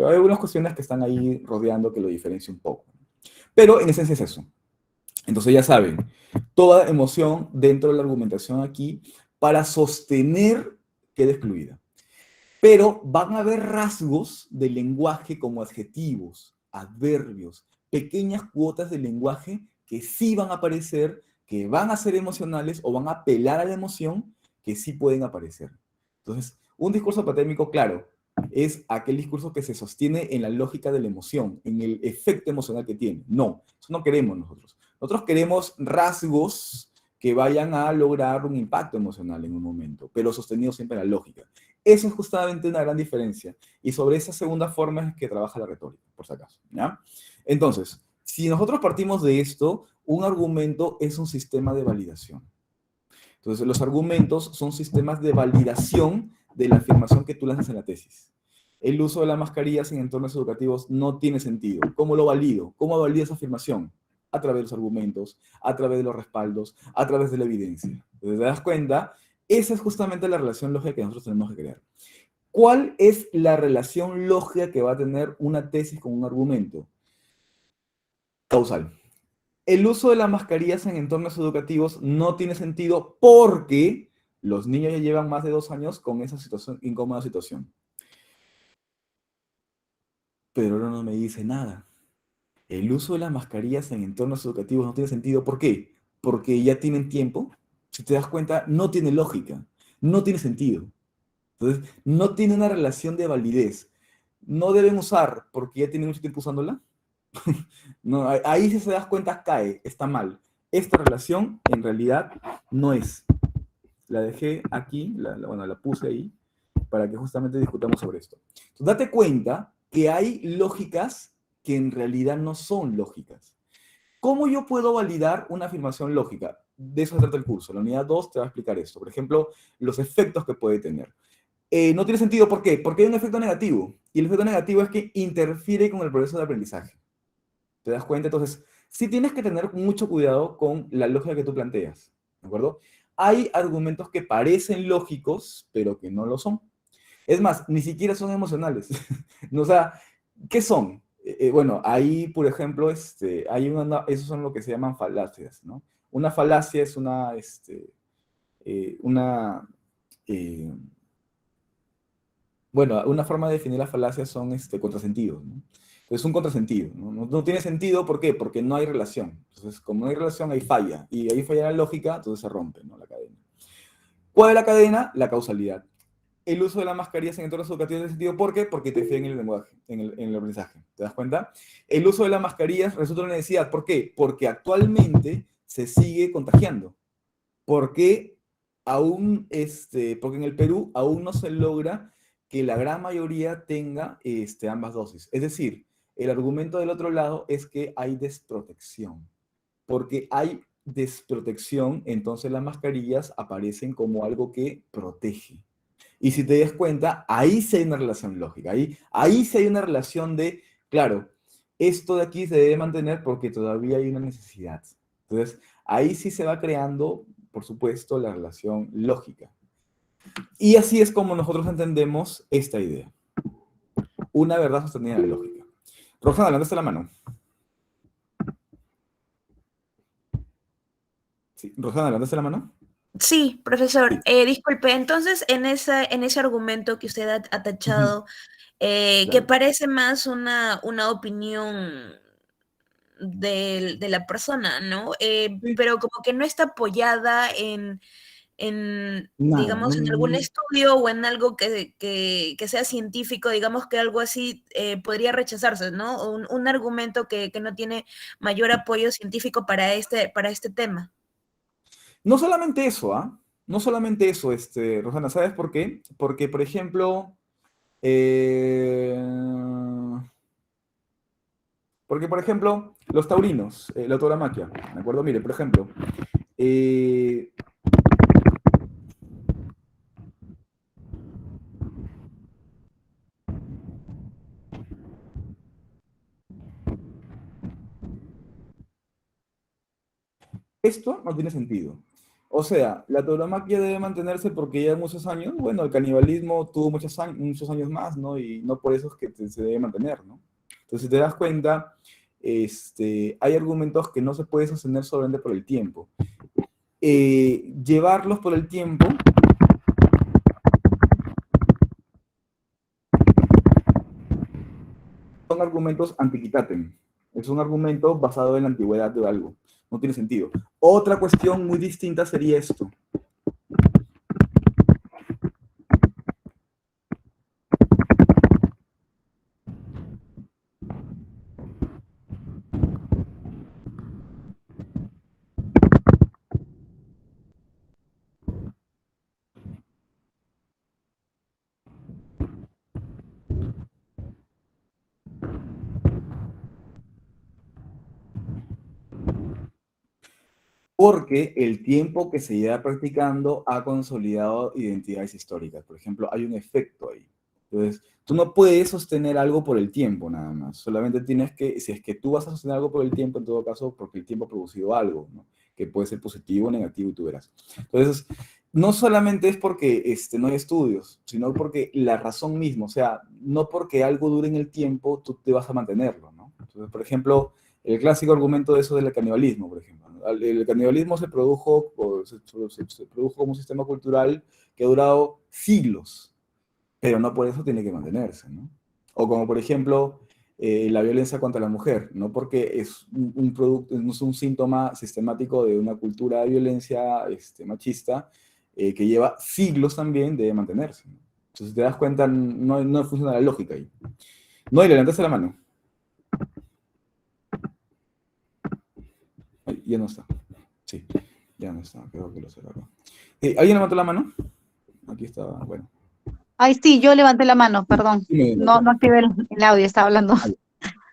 A: Hay algunas cuestiones que están ahí rodeando que lo diferencia un poco. Pero en esencia es eso. Entonces ya saben, toda emoción dentro de la argumentación aquí para sostener queda excluida. Pero van a haber rasgos del lenguaje como adjetivos, adverbios, pequeñas cuotas del lenguaje que sí van a aparecer, que van a ser emocionales o van a apelar a la emoción, que sí pueden aparecer. Entonces, un discurso patémico, claro, es aquel discurso que se sostiene en la lógica de la emoción, en el efecto emocional que tiene. No, eso no queremos nosotros. Nosotros queremos rasgos que vayan a lograr un impacto emocional en un momento, pero sostenido siempre en la lógica. Eso es justamente una gran diferencia. Y sobre esa segunda forma es que trabaja la retórica, por si acaso, ¿ya? Entonces, si nosotros partimos de esto, un argumento es un sistema de validación. Entonces, los argumentos son sistemas de validación de la afirmación que tú lanzas en la tesis. El uso de las mascarillas en entornos educativos no tiene sentido. ¿Cómo lo valido? ¿Cómo valido esa afirmación? A través de los argumentos, a través de los respaldos, a través de la evidencia. Entonces, ¿te das cuenta? Esa es justamente la relación lógica que nosotros tenemos que crear. ¿Cuál es la relación lógica que va a tener una tesis con un argumento? Causal. El uso de las mascarillas en entornos educativos no tiene sentido porque los niños ya llevan más de 2 años con esa situación, incómoda situación. Pero ahora no me dice nada. El uso de las mascarillas en entornos educativos no tiene sentido. ¿Por qué? Porque ya tienen tiempo. Si te das cuenta, no tiene lógica. No tiene sentido. Entonces, no tiene una relación de validez. No deben usar porque ya tienen mucho tiempo usándola. No, ahí si se das cuenta cae, está mal. Esta relación en realidad no es. La dejé aquí, bueno, la puse ahí, para que justamente discutamos sobre esto. Entonces, date cuenta que hay lógicas que en realidad no son lógicas. ¿Cómo yo puedo validar una afirmación lógica? De eso se trata el curso. La unidad 2 te va a explicar esto. Por ejemplo, los efectos que puede tener. No tiene sentido, ¿por qué? Porque hay un efecto negativo. Y el efecto negativo es que interfiere con el proceso de aprendizaje. ¿Te das cuenta? Entonces, sí tienes que tener mucho cuidado con la lógica que tú planteas, ¿de acuerdo? Hay argumentos que parecen lógicos, pero que no lo son. Es más, ni siquiera son emocionales. O sea, ¿qué son? Bueno, ahí, por ejemplo, esos son lo que se llaman falacias, ¿no? Una falacia es bueno, una forma de definir las falacias son contrasentidos, ¿no? Entonces, un contrasentido, ¿no? No tiene sentido, ¿por qué? Porque no hay relación. Entonces, como no hay relación, hay falla. Y ahí falla la lógica, entonces se rompe, ¿no? La cadena. ¿Cuál es la cadena? La causalidad. El uso de las mascarillas en entornos educativos tiene sentido, ¿por qué? Porque te en el lenguaje, en el aprendizaje. ¿Te das cuenta? El uso de las mascarillas resulta una necesidad. ¿Por qué? Porque actualmente se sigue contagiando. Porque porque en el Perú aún no se logra que la gran mayoría tenga ambas dosis. Es decir, el argumento del otro lado es que hay desprotección. Porque hay desprotección, entonces las mascarillas aparecen como algo que protege. Y si te das cuenta, ahí sí hay una relación lógica. Ahí sí hay una relación de, claro, esto de aquí se debe mantener porque todavía hay una necesidad. Entonces, ahí sí se va creando, por supuesto, la relación lógica. Y así es como nosotros entendemos esta idea. Una verdad sostenida en la lógica. Roxana, levantaste la mano. Sí, Roxana, levantaste la mano.
E: Sí, profesor.
A: Sí.
E: Disculpe, entonces en ese argumento que usted ha tachado, que
A: Claro.
E: parece más una opinión de la persona, ¿no?
A: Sí.
E: Pero como que no está apoyada
A: Nada,
E: digamos, en algún estudio o en algo que sea científico, digamos que algo así podría rechazarse, ¿no? Un argumento que no tiene mayor apoyo científico para este tema.
A: no solamente eso, ¿ah? No solamente eso, Rosana, ¿sabes por qué? Porque, por ejemplo, eh, los taurinos, la tauromaquia, ¿de acuerdo? Mire, por ejemplo, eh, esto no tiene sentido. O sea, la tauromaquia debe mantenerse porque ya muchos años, bueno, el canibalismo tuvo muchos años más, ¿no? Y no por eso es que se debe mantener, ¿no? Entonces, si te das cuenta, hay argumentos que no se pueden sostener solamente por el tiempo. Llevarlos por el tiempo son argumentos antiquitatem. Es un argumento basado en la antigüedad de algo. No tiene sentido. Otra cuestión muy distinta sería esto. porque el tiempo que se lleva practicando ha consolidado identidades históricas. Por ejemplo, hay un efecto ahí. Entonces, tú no puedes sostener algo por el tiempo nada más. Solamente tienes que, si es que tú vas a sostener algo por el tiempo, en todo caso, porque el tiempo ha producido algo, ¿no? Que puede ser positivo o negativo, y tú verás. Entonces, no solamente es porque no hay estudios, sino porque la razón misma, o sea, no porque algo dure en el tiempo, tú te vas a mantenerlo, ¿no? Entonces, por ejemplo, el clásico argumento de eso del canibalismo, por ejemplo, ¿no? El canibalismo se produjo como un sistema cultural que ha durado siglos, pero no por eso tiene que mantenerse, ¿no? O como, por ejemplo, la violencia contra la mujer, no porque es un producto, no es un síntoma sistemático de una cultura de violencia machista, que lleva siglos también, debe mantenerse, ¿no? Entonces, si te das cuenta, no funciona la lógica ahí. No, y levantaste la mano. Ay, ya no está. Sí, ya no está. Creo que lo cerró acá. ¿Alguien levantó la mano? Aquí estaba, bueno.
B: Ay, sí, yo levanté la mano, perdón.
A: Sí,
B: No activé el audio, estaba hablando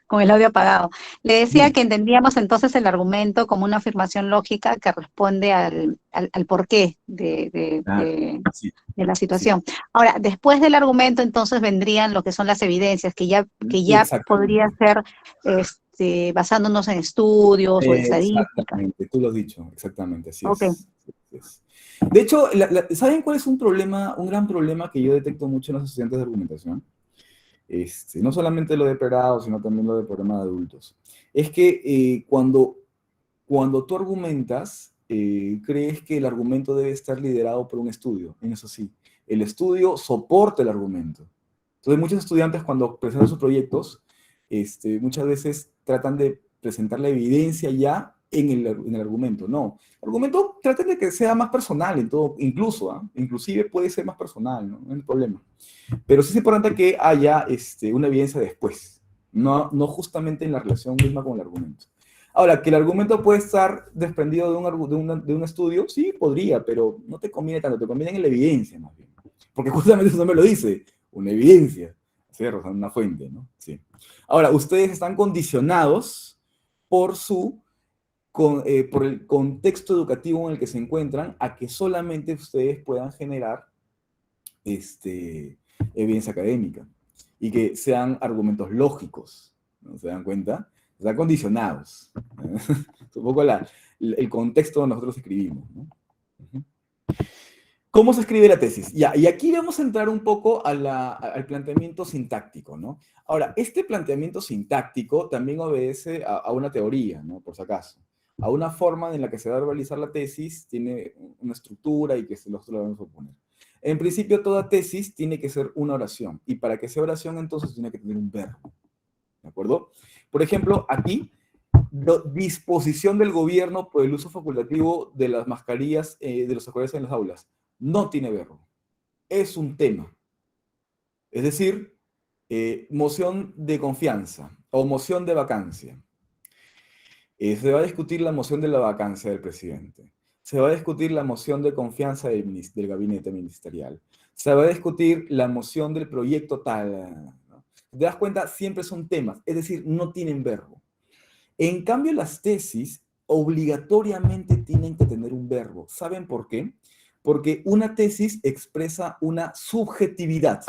B: con el audio apagado. Le decía que entendíamos entonces el argumento como una afirmación lógica que responde al porqué
A: sí,
B: de la
A: sí,
B: situación. Ahora, después del argumento, entonces vendrían lo que son las evidencias, que ya podría
A: exactamente.
B: ser basándonos en estudios o estadísticas.
A: Exactamente, tú lo has dicho, exactamente, así
B: Ok.
A: es. Así es. De hecho, ¿saben cuál es un problema, un gran problema que yo detecto mucho en los estudiantes de argumentación? No solamente lo de pregrado, sino también lo de programa de adultos. Es que cuando tú argumentas, crees que el argumento debe estar liderado por un estudio. En eso sí, el estudio soporta el argumento. Entonces, muchos estudiantes cuando presentan sus proyectos, muchas veces tratan de presentar la evidencia ya en el argumento. No, el argumento traten de que sea más personal en todo, incluso, inclusive puede ser más personal, ¿no? No hay problema. Pero sí es importante que haya una evidencia después, no justamente en la relación misma con el argumento. Ahora, que el argumento puede estar desprendido de un estudio, sí, podría, pero no te conviene tanto, te conviene en la evidencia más bien. Porque justamente eso me lo dice, una evidencia, ¿cierto? O sea, una fuente, ¿no? Sí. Ahora, ustedes están condicionados por por el contexto educativo en el que se encuentran a que solamente ustedes puedan generar evidencia académica y que sean argumentos lógicos, ¿no? ¿Se dan cuenta? Están condicionados. Es un poco el contexto donde nosotros escribimos, ¿no? ¿Cómo se escribe la tesis? Ya, y aquí vamos a entrar un poco al planteamiento sintáctico, ¿no? Ahora, este planteamiento sintáctico también obedece a una teoría, ¿no? Por si acaso. A una forma en la que se va a realizar la tesis, tiene una estructura y que nosotros la vamos a poner. En principio, toda tesis tiene que ser una oración. Y para que sea oración, entonces, tiene que tener un verbo. ¿De acuerdo? Por ejemplo, aquí, disposición del gobierno por el uso facultativo de las mascarillas de los escolares en las aulas. No tiene verbo. Es un tema. Es decir, moción de confianza o moción de vacancia. Se va a discutir la moción de la vacancia del presidente. Se va a discutir la moción de confianza del gabinete ministerial. Se va a discutir la moción del proyecto tal, ¿no? ¿Te das cuenta? Siempre son temas, es decir, no tienen verbo. En cambio, las tesis obligatoriamente tienen que tener un verbo. ¿Saben por qué? Porque una tesis expresa una subjetividad,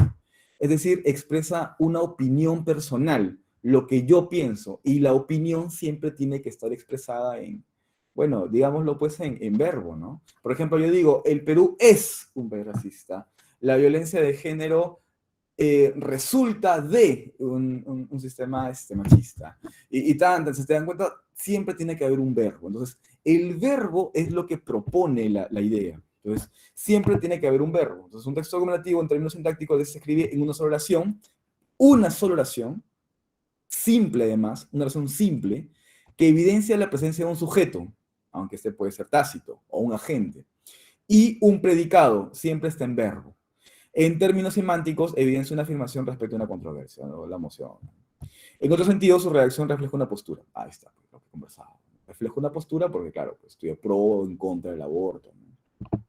A: es decir, expresa una opinión personal, lo que yo pienso, y la opinión siempre tiene que estar expresada en, bueno, digámoslo pues en verbo, ¿no? Por ejemplo, yo digo, el Perú es un país racista, la violencia de género resulta de un sistema machista. Y tanto, si te dan cuenta, siempre tiene que haber un verbo. Entonces, el verbo es lo que propone la idea. Entonces, siempre tiene que haber un verbo. Entonces, un texto argumentativo en términos sintácticos se escribe en una sola oración, simple además, una oración simple, que evidencia la presencia de un sujeto, aunque este puede ser tácito, o un agente, y un predicado, siempre está en verbo. En términos semánticos, evidencia una afirmación respecto a una controversia, ¿no? La moción. En otro sentido, su reacción refleja una postura. Ahí está, lo que conversaba. Refleja una postura porque, claro, pues, estoy pro o en contra del aborto, ¿no?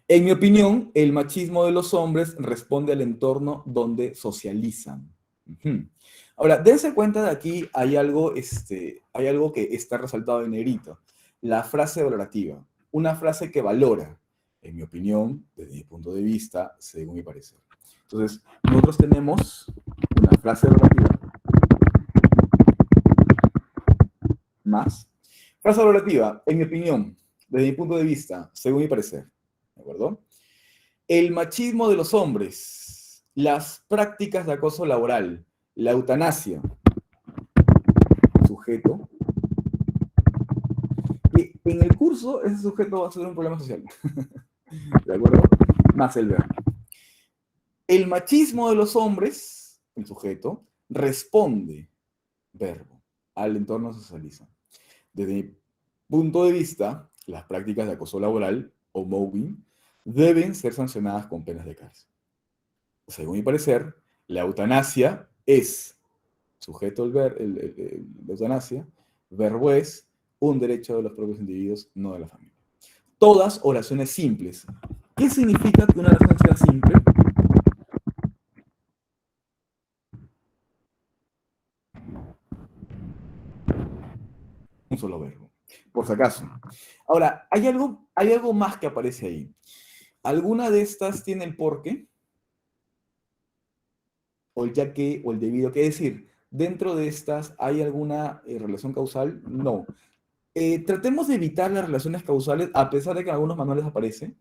A: En mi opinión, el machismo de los hombres responde al entorno donde socializan. Ahora, dense cuenta de aquí, hay algo que está resaltado en negrito. la frase valorativa. Una frase que valora, en mi opinión, desde mi punto de vista, según mi parecer. Entonces, nosotros tenemos una frase valorativa más. Frase valorativa, en mi opinión, desde mi punto de vista, según mi parecer. ¿De acuerdo? El machismo de los hombres, las prácticas de acoso laboral, la eutanasia, sujeto. Y en el curso, ese sujeto va a ser un problema social. ¿De acuerdo? Más el verbo. El machismo de los hombres, el sujeto, responde, verbo, al entorno socializa. Desde mi punto de vista, las prácticas de acoso laboral o mobbing deben ser sancionadas con penas de cárcel. Según mi parecer, la eutanasia es, sujeto la eutanasia, verbo es un derecho de los propios individuos, no de la familia. Todas oraciones simples. ¿Qué significa que una oración sea simple? Un solo verbo, por si acaso. Ahora, hay algo más que aparece ahí. ¿Alguna de estas tiene el por qué? O el ya que, o el debido. ¿Qué decir? ¿Dentro de estas hay alguna relación causal? No. Tratemos de evitar las relaciones causales, a pesar de que en algunos manuales aparece.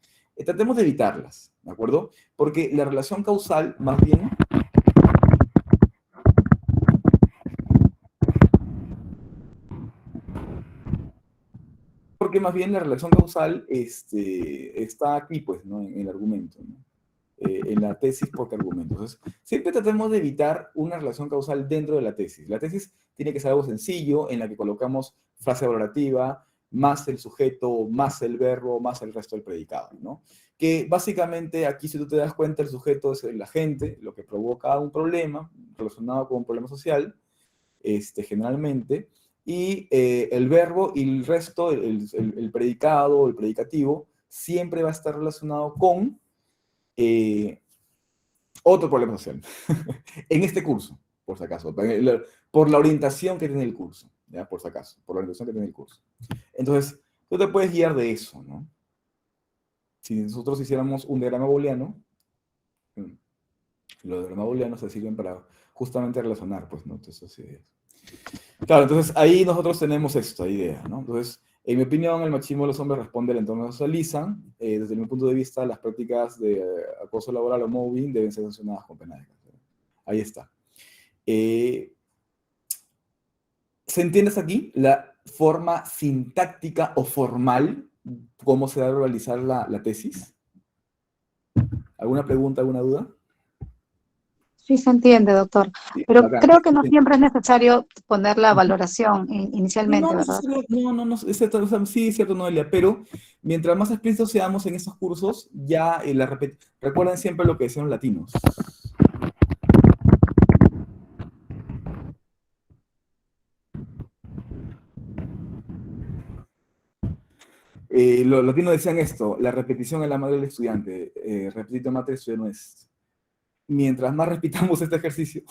A: Tratemos de evitarlas, ¿de acuerdo? Porque la relación causal, más bien, la relación causal está aquí, pues, ¿no? En el argumento, ¿no? En la tesis porque argumento. Entonces, siempre tratemos de evitar una relación causal dentro de la tesis. La tesis tiene que ser algo sencillo, en la que colocamos frase valorativa, más el sujeto, más el verbo, más el resto del predicado, ¿no? Que básicamente aquí, si tú te das cuenta, el sujeto es el agente, lo que provoca un problema relacionado con un problema social, generalmente, y el verbo y el resto, el predicado, el predicativo, siempre va a estar relacionado con otro problema social. En este curso, por si acaso, por la orientación que tiene el curso, ¿ya? Por si acaso, por la orientación que tiene el curso. Entonces, tú te puedes guiar de eso, ¿no? Si nosotros hiciéramos un diagrama booleano, los diagramas booleanos se sirven para justamente relacionar, pues, ¿no? Entonces, claro, entonces ahí nosotros tenemos esta idea, ¿no? Entonces, en mi opinión, el machismo de los hombres responde al entorno que socializan. Desde mi punto de vista, las prácticas de acoso laboral o mobbing deben ser sancionadas con pena de cárcel. Ahí está. ¿Se entiende hasta aquí la forma sintáctica o formal, cómo se debe realizar la tesis? ¿Alguna pregunta, alguna duda?
B: Sí se entiende, doctor.
A: Sí,
B: Pero
A: bacán.
B: creo que no siempre es necesario poner la valoración inicialmente, ¿verdad?
A: No, es cierto, o sea, sí, es cierto, Noelia, pero mientras más explícitos seamos en estos cursos, ya recuerden siempre lo que decían los latinos. Los latinos decían esto: la repetición es la madre del estudiante. Repetito mater estudiante no es. Mientras más repitamos este ejercicio,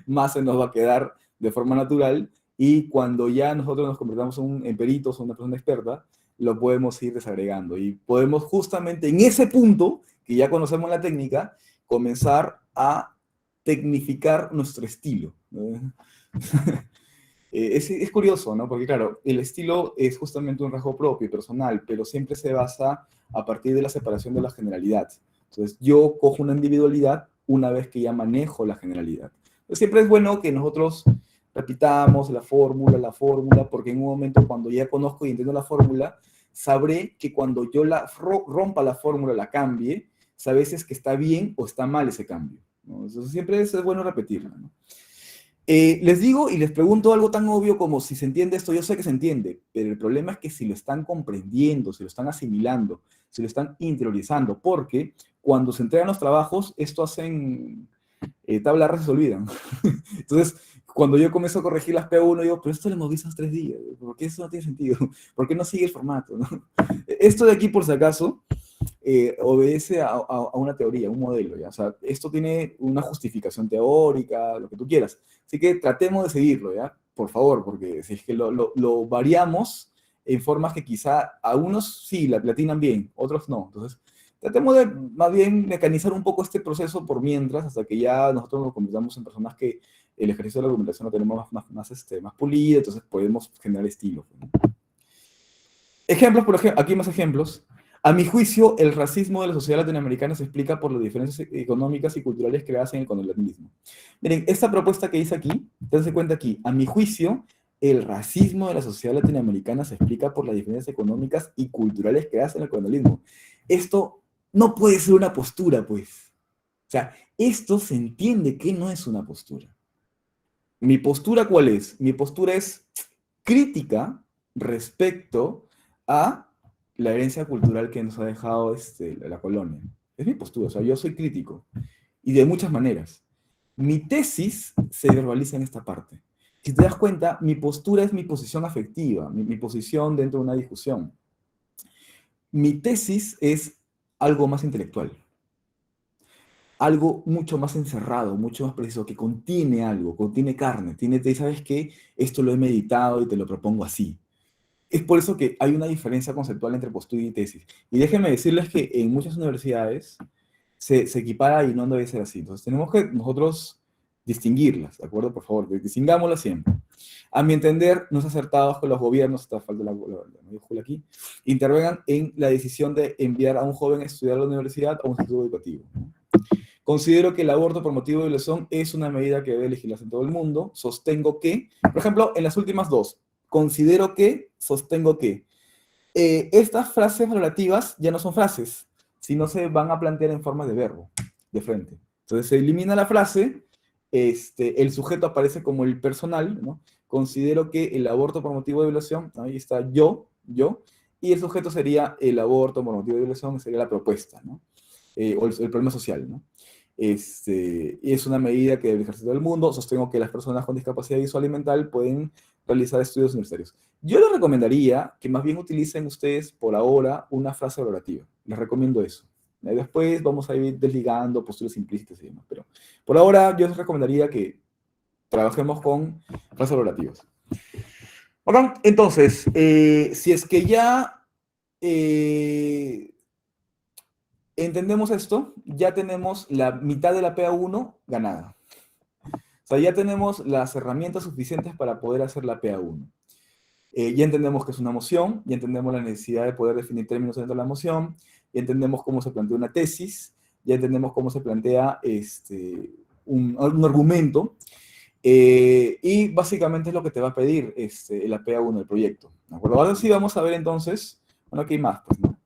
A: más se nos va a quedar de forma natural, y cuando ya nosotros nos convertamos en peritos o una persona experta, lo podemos ir desagregando y podemos justamente en ese punto, que ya conocemos la técnica, comenzar a tecnificar nuestro estilo. Es curioso, ¿no? Porque claro, el estilo es justamente un rasgo propio y personal, pero siempre se basa a partir de la separación de la generalidad. Entonces, yo cojo una individualidad una vez que ya manejo la generalidad. Entonces, siempre es bueno que nosotros repitamos la fórmula, porque en un momento cuando ya conozco y entiendo la fórmula, sabré que cuando yo rompa la fórmula, la cambie, sabes si es que está bien o está mal ese cambio, ¿no? Entonces, siempre es bueno repetirla, ¿no? Les digo y les pregunto algo tan obvio como si se entiende esto. Yo sé que se entiende, pero el problema es que si lo están comprendiendo, si lo están asimilando, si lo están interiorizando, porque cuando se entregan los trabajos, esto hacen tabla rasa y se olvidan. Entonces, cuando yo comienzo a corregir las P1, digo, pero esto lo hemos visto hace 3 días, porque eso no tiene sentido, ¿por qué no sigue el formato, no? Esto de aquí, por si acaso, obedece a una teoría, un modelo, ¿ya? O sea, esto tiene una justificación teórica, lo que tú quieras. Así que tratemos de seguirlo, ¿ya? Por favor, porque si es que lo variamos, en formas que quizá a unos sí la platinan bien, otros no. Entonces, tratemos de más bien mecanizar un poco este proceso por mientras, hasta que ya nosotros nos convirtamos en personas que el ejercicio de la argumentación lo tenemos más pulido, entonces podemos generar estilos, ¿no? Ejemplos, por ejemplo, aquí más ejemplos. A mi juicio, el racismo de la sociedad latinoamericana se explica por las diferencias económicas y culturales creadas en el colonialismo. Miren, esta propuesta que hice aquí, dense cuenta aquí, a mi juicio, el racismo de la sociedad latinoamericana se explica por las diferencias económicas y culturales creadas en el colonialismo. Esto no puede ser una postura, pues. O sea, esto se entiende que no es una postura. ¿Mi postura cuál es? Mi postura es crítica respecto a la herencia cultural que nos ha dejado la colonia. Es mi postura, o sea, yo soy crítico. Y de muchas maneras. Mi tesis se verbaliza en esta parte. Si te das cuenta, mi postura es mi posición afectiva, mi posición dentro de una discusión. Mi tesis es algo más intelectual. Algo mucho más encerrado, mucho más preciso, que contiene algo, contiene carne, ¿sabes qué? Esto lo he meditado y te lo propongo así. Es por eso que hay una diferencia conceptual entre postura y tesis. Y déjenme decirles que en muchas universidades se equipara y no debe ser así. Entonces tenemos que nosotros distinguirlas, ¿de acuerdo? Por favor, distingámoslas siempre. A mi entender, no es acertado que los gobiernos, esta falta la mayúscula aquí, intervengan en la decisión de enviar a un joven a estudiar a la universidad o a un instituto educativo. Considero que el aborto por motivo de violación es una medida que debe legislarse en todo el mundo. Sostengo que, por ejemplo, en las últimas dos, considero que, sostengo que. Estas frases valorativas ya no son frases, sino se van a plantear en forma de verbo, de frente. Entonces se elimina la frase, el sujeto aparece como el personal, ¿no? Considero que el aborto por motivo de violación, ahí está yo, y el sujeto sería el aborto por motivo de violación, sería la propuesta, ¿no? O el problema social, ¿no? Y es una medida que debe ejercer todo el mundo. Sostengo que las personas con discapacidad visual y mental pueden realizar estudios universitarios. Yo les recomendaría que más bien utilicen ustedes por ahora una frase valorativa. Les recomiendo eso. Después vamos a ir desligando posturas implícitas y demás, pero por ahora yo les recomendaría que trabajemos con frases valorativas. Ok, entonces, si es que ya entendemos esto, ya tenemos la mitad de la PA1 ganada. O sea, ya tenemos las herramientas suficientes para poder hacer la PA1. Ya entendemos que es una moción, ya entendemos la necesidad de poder definir términos dentro de la moción, ya entendemos cómo se plantea una tesis, ya entendemos cómo se plantea un argumento, y básicamente es lo que te va a pedir la PA1 del proyecto. ¿De acuerdo? Ahora sí vamos a ver entonces, bueno, aquí hay más, pues, ¿no?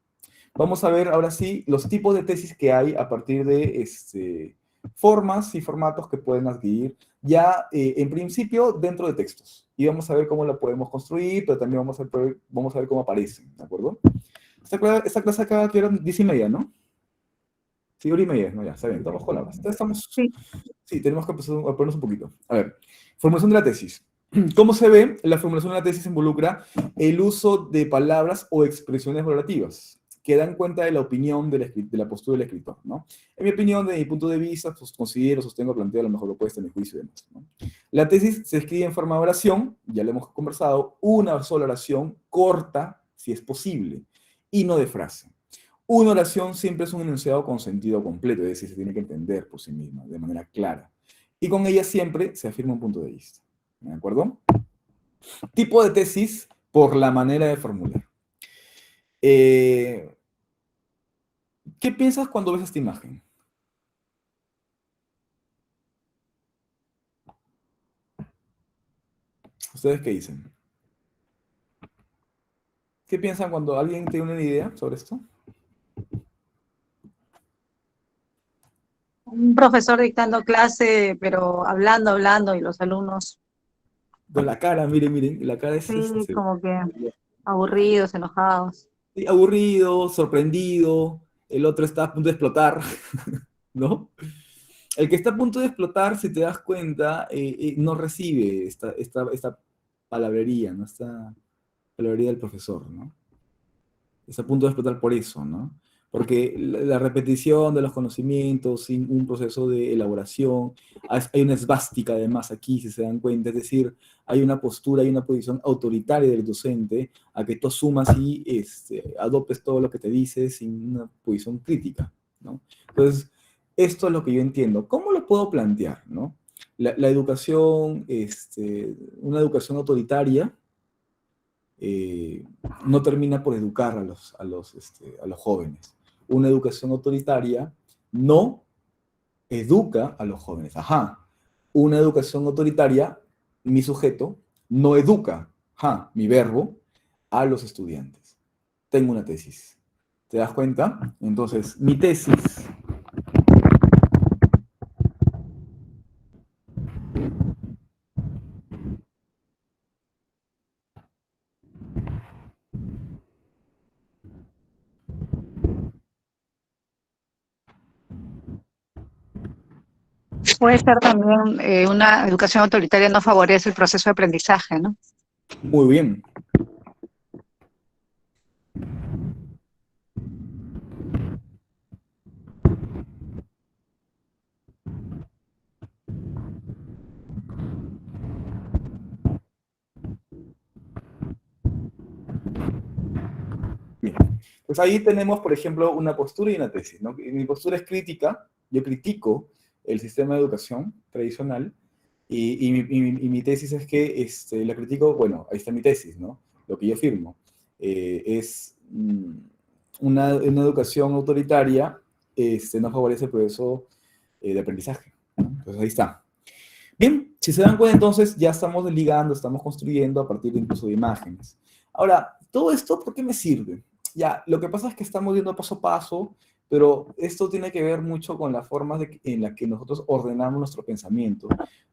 A: Vamos a ver ahora sí los tipos de tesis que hay a partir de formas y formatos que pueden adquirir ya en principio dentro de textos. Y vamos a ver cómo la podemos construir, pero también vamos a ver cómo aparecen, ¿de acuerdo? Esta clase acaba que eran 10:30, ¿no? Sí, 1:30, no, ya, está bien, estamos con la base. Sí, tenemos que empezar a ponernos un poquito. A ver, formulación de la tesis. ¿Cómo se ve? La formulación de la tesis involucra el uso de palabras o expresiones valorativas que dan cuenta de la opinión de la postura del escritor, ¿no? En mi opinión, desde mi punto de vista, pues, sostengo, planteo la mejor propuesta en mi juicio y demás, ¿no? La tesis se escribe en forma de oración, ya lo hemos conversado, una sola oración, corta, si es posible, y no de frase. Una oración siempre es un enunciado con sentido completo, es decir, se tiene que entender por sí misma, de manera clara. Y con ella siempre se afirma un punto de vista, ¿de acuerdo? Tipo de tesis por la manera de formular. ¿Qué piensas cuando ves esta imagen? ¿Ustedes qué dicen? ¿Qué piensan cuando alguien tiene una idea sobre esto?
B: Un profesor dictando clase, pero hablando, y los alumnos,
A: Con la cara, miren, la cara es
B: sí, como que aburridos, enojados.
A: sí, aburrido, sorprendido, el otro está a punto de explotar, ¿no? El que está a punto de explotar, si te das cuenta, no recibe esta palabrería, ¿no? Esta palabrería del profesor, ¿no? Está a punto de explotar por eso, ¿no? porque la repetición de los conocimientos sin un proceso de elaboración, hay una esvástica además aquí, si se dan cuenta, es decir, hay una postura, hay una posición autoritaria del docente a que tú asumas y adoptes todo lo que te dice sin una posición crítica, ¿no? Entonces, esto es lo que yo entiendo. ¿Cómo lo puedo plantear, no? La educación, una educación autoritaria, no termina por educar a los jóvenes. Una educación autoritaria no educa a los jóvenes. Ajá. Una educación autoritaria, mi sujeto, no educa, ajá, mi verbo, a los estudiantes. Tengo una tesis. ¿Te das cuenta? Entonces, mi tesis
B: Puede ser también una educación autoritaria no favorece el proceso de aprendizaje, ¿no?
A: muy bien. Bien. Pues ahí tenemos, por ejemplo, una postura y una tesis, ¿no? Mi postura es crítica, yo critico el sistema de educación tradicional y mi tesis es que la critico, bueno, ahí está mi tesis, ¿no? Lo que yo firmo es una educación autoritaria no favorece el proceso de aprendizaje, ¿no? Entonces ahí está. Bien, si se dan cuenta, entonces ya estamos ligando, estamos construyendo a partir incluso de imágenes. Ahora, ¿todo esto por qué me sirve? Ya, lo que pasa es que estamos yendo paso a paso, pero esto tiene que ver mucho con las formas en las que nosotros ordenamos nuestro pensamiento.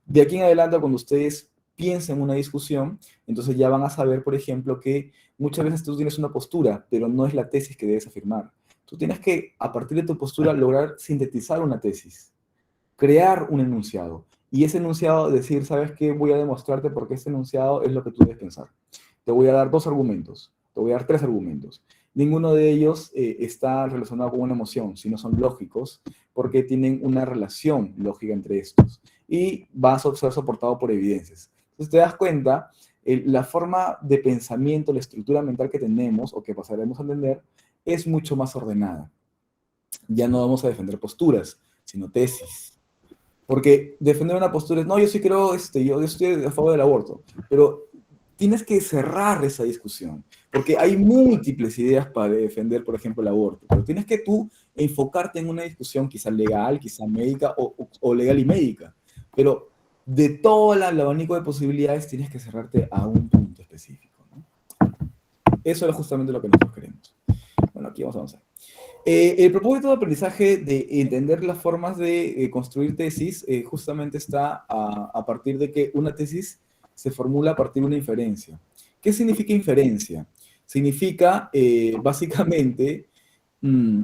A: De aquí en adelante, cuando ustedes piensen en una discusión, entonces ya van a saber, por ejemplo, que muchas veces tú tienes una postura, pero no es la tesis que debes afirmar. Tú tienes que, a partir de tu postura, lograr sintetizar una tesis, crear un enunciado. Y ese enunciado decir, ¿sabes qué? Voy a demostrarte por qué este enunciado es lo que tú debes pensar. Te voy a dar 2 argumentos, te voy a dar 3 argumentos. Ninguno de ellos está relacionado con una emoción, sino son lógicos, porque tienen una relación lógica entre estos. Y va a ser soportado por evidencias. Entonces te das cuenta, la forma de pensamiento, la estructura mental que tenemos, o que pasaremos a entender, es mucho más ordenada. Ya no vamos a defender posturas, sino tesis. Porque defender una postura es, no, yo sí creo, yo estoy a favor del aborto, pero tienes que cerrar esa discusión, porque hay múltiples ideas para defender, por ejemplo, el aborto, pero tienes que tú enfocarte en una discusión quizá legal, quizá médica o legal y médica, pero de todo el abanico de posibilidades tienes que cerrarte a un punto específico, ¿no? Eso es justamente lo que nosotros queremos. Bueno, aquí vamos a avanzar. El propósito de aprendizaje de entender las formas de construir tesis justamente está a partir de que una tesis se formula a partir de una inferencia. ¿Qué significa inferencia? Significa básicamente mm,